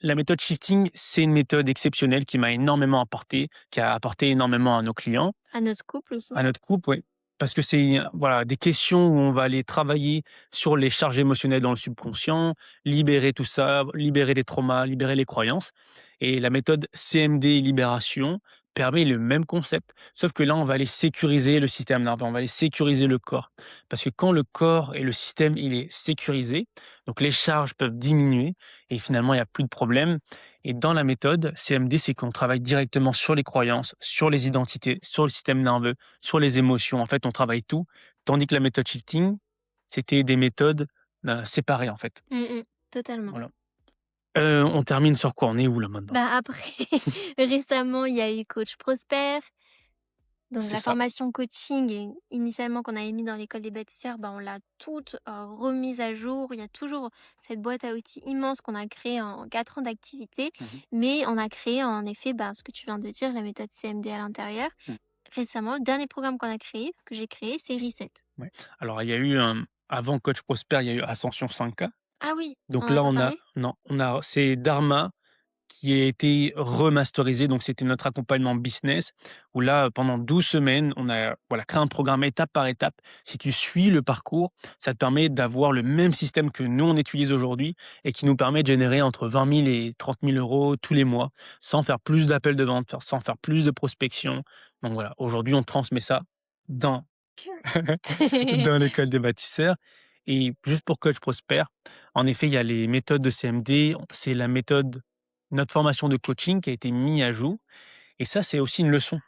la méthode shifting, c'est une méthode exceptionnelle qui m'a énormément apporté, qui a apporté énormément à nos clients. à notre couple aussi. À notre couple, oui. Parce que c'est, voilà, des questions où on va aller travailler sur les charges émotionnelles dans le subconscient, libérer tout ça, libérer les traumas, libérer les croyances. Et la méthode CMD libération permet le même concept, sauf que là, on va aller sécuriser le système nerveux, on va aller sécuriser le corps. Parce que quand le corps et le système, il est sécurisé, donc les charges peuvent diminuer et finalement, il y a plus de problème. Et dans la méthode CMD, c'est qu'on travaille directement sur les croyances, sur les identités, sur le système nerveux, sur les émotions. En fait, on travaille tout. Tandis que la méthode shifting, c'était des méthodes séparées, en fait. Totalement. Voilà. On termine sur quoi? On est où là maintenant? Bah, après récemment, il y a eu Coach Prosper. Donc C'est la ça. formation coaching initialement qu'on avait mis dans l'école des bâtisseurs, bah, on l'a toute, remise à jour. Il y a toujours cette boîte à outils immense qu'on a créée en 4 ans d'activité, Mmh. mais on a créé en effet, bah, ce que tu viens de dire, la méthode CMD à l'intérieur. Mmh. Récemment, le dernier programme qu'on a créé, que j'ai créé, c'est Reset. Ouais. Alors il y a eu avant Coach Prosper, il y a eu Ascension 5K. Ah oui, on Donc en a là, pas on a parlé? non, on a c'est Dharma qui a été remasterisé. Donc c'était notre accompagnement business où là, pendant 12 semaines, on a, voilà, créé un programme étape par étape. Si tu suis le parcours, ça te permet d'avoir le même système que nous, on utilise aujourd'hui et qui nous permet de générer entre 20 000 et 30 000 € tous les mois, sans faire plus d'appels de vente, sans faire plus de prospection. Donc voilà, aujourd'hui, on transmet ça dans dans l'école des bâtisseurs. Et juste pour Coach Prosper, en effet, il y a les méthodes de CMD, c'est la méthode notre formation de coaching qui a été mis à jour. Et ça, c'est aussi une leçon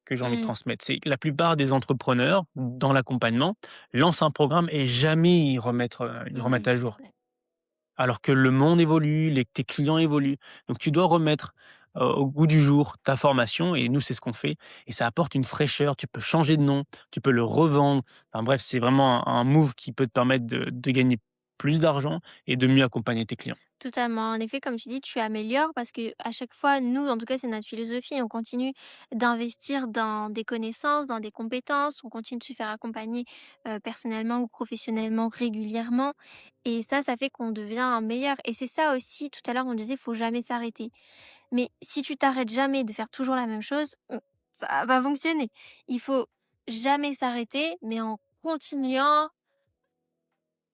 que j'ai envie de Mmh. transmettre. C'est que la plupart des entrepreneurs, dans l'accompagnement, lancent un programme et jamais ils remettent Oui, à c'est jour. vrai. Alors que le monde évolue, tes clients évoluent. Donc tu dois remettre, au goût du jour ta formation et nous, c'est ce qu'on fait et ça apporte une fraîcheur. Tu peux changer de nom, tu peux le revendre. Enfin bref, c'est vraiment un move qui peut te permettre de gagner plus d'argent et de mieux accompagner tes clients. Totalement. En effet, comme tu dis, tu améliores parce que à chaque fois, nous, en tout cas, c'est notre philosophie. On continue d'investir dans des connaissances, dans des compétences. On continue de se faire accompagner personnellement ou professionnellement régulièrement. Et ça fait qu'on devient meilleur. Et c'est ça aussi, tout à l'heure, on disait, faut jamais s'arrêter. Mais si tu t'arrêtes jamais de faire toujours la même chose, ça va pas fonctionner. Il faut jamais s'arrêter, mais en continuant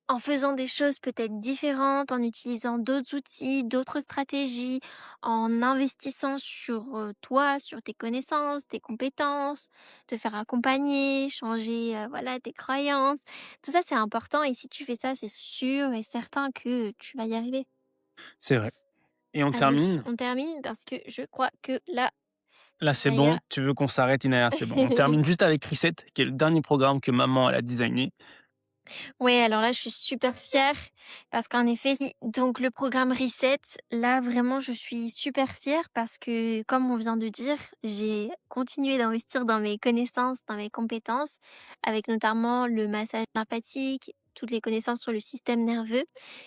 en faisant des choses peut-être différentes, en utilisant d'autres outils, d'autres stratégies, en investissant sur, toi, sur tes connaissances, tes compétences, te faire accompagner, changer, voilà, tes croyances. Tout ça, c'est important et si tu fais ça, c'est sûr et certain que tu vas y arriver. C'est vrai et on Allez, termine. on termine parce que je crois que là, Là, c'est Aya bon, tu veux qu'on s'arrête, Inaya, c'est bon. On termine juste avec Reset, qui est le dernier programme que maman, elle a designé. Ouais, alors là, je suis super fière parce qu'en effet, donc le programme Reset, là, vraiment, je suis super fière parce que, comme on vient de dire, j'ai continué d'investir dans mes connaissances, dans mes compétences, avec notamment le massage lymphatique, toutes les connaissances sur le système nerveux.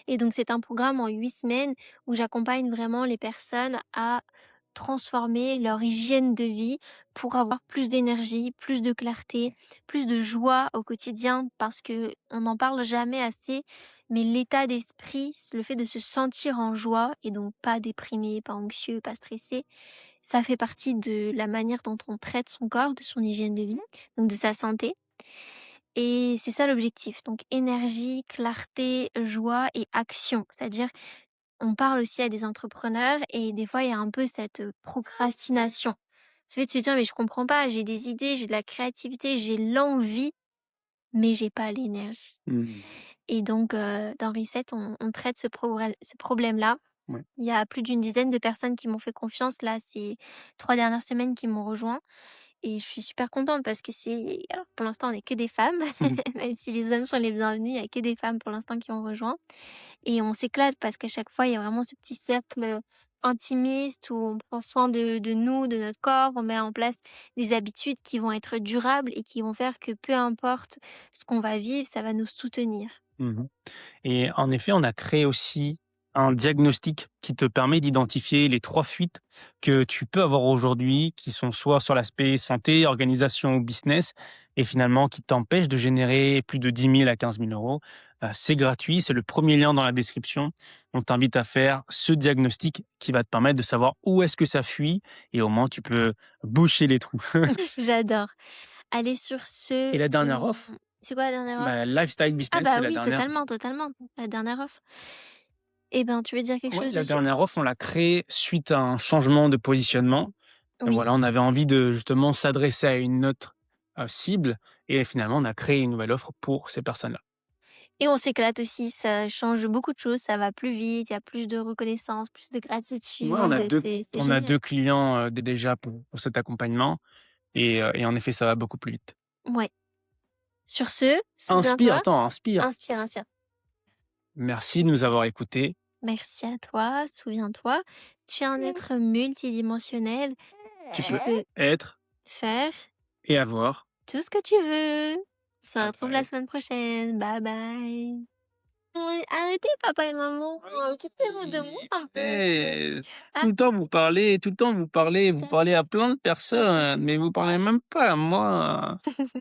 Et donc, c'est un programme en 8 semaines où j'accompagne vraiment les personnes à transformer leur hygiène de vie pour avoir plus d'énergie, plus de clarté, plus de joie au quotidien parce que on n'en parle jamais assez, mais l'état d'esprit, le fait de se sentir en joie et donc pas déprimé, pas anxieux, pas stressé, ça fait partie de la manière dont on traite son corps, de son hygiène de vie, donc de sa santé. Et c'est ça l'objectif. Donc énergie, clarté, joie et action. C'est-à-dire, on parle aussi à des entrepreneurs et des fois il y a un peu cette procrastination. Le fait de se dire mais je comprends pas, j'ai des idées, j'ai de la créativité, j'ai l'envie, mais j'ai pas l'énergie. Mmh. Et donc, dans Reset, on traite ce problème-là. Ouais. Il y a plus d'une dizaine de personnes qui m'ont fait confiance là, ces 3 dernières semaines qui m'ont rejoint et je suis super contente parce que c'est alors pour l'instant on est que des femmes, même si les hommes sont les bienvenus, il y a que des femmes pour l'instant qui ont rejoint et on s'éclate parce qu'à chaque fois il y a vraiment ce petit cercle, intimiste où on prend soin de nous, de notre corps, on met en place des habitudes qui vont être durables et qui vont faire que peu importe ce qu'on va vivre, ça va nous soutenir. Mmh. Et en effet, on a créé aussi un diagnostic qui te permet d'identifier les 3 fuites que tu peux avoir aujourd'hui, qui sont soit sur l'aspect santé, organisation ou business et finalement qui t'empêchent de générer plus de 10 000 à 15 000 €. C'est gratuit, c'est le premier lien dans la description. On t'invite à faire ce diagnostic qui va te permettre de savoir où est-ce que ça fuit et au moins tu peux boucher les trous. J'adore. Allez sur ce, Et la dernière offre, c'est quoi la dernière offre? bah, lifestyle Ah business, c'est bah la oui, dernière. totalement, totalement, la dernière offre. Eh ben, tu veux dire quelque Ouais, chose la dessus? dernière offre, on l'a créée suite à un changement de positionnement. Oui, Voilà, on avait envie de justement s'adresser à une autre, cible et finalement on a créé une nouvelle offre pour ces personnes-là. et on s'éclate aussi, ça change beaucoup de choses, ça va plus vite, il y a plus de reconnaissance, plus de Ouais, gratitude, c'est on a génial. 2 clients, déjà pour cet accompagnement et en effet, ça va beaucoup plus vite. Ouais. Sur ce, Inspire, souviens-toi, attends, inspire. inspire, inspire. Merci de nous avoir écoutés. Merci à toi, souviens-toi, tu es un être multidimensionnel, Tu tu peux peux être faire et avoir. tout ce que tu veux. On se Bye retrouve la bye. semaine prochaine. Bye bye. Ouais, arrêtez papa et maman, occupez-vous de moi Oui, un peu. eh, Ah, tout le temps vous parlez ça à plein de personnes, mais vous parlez même pas à moi.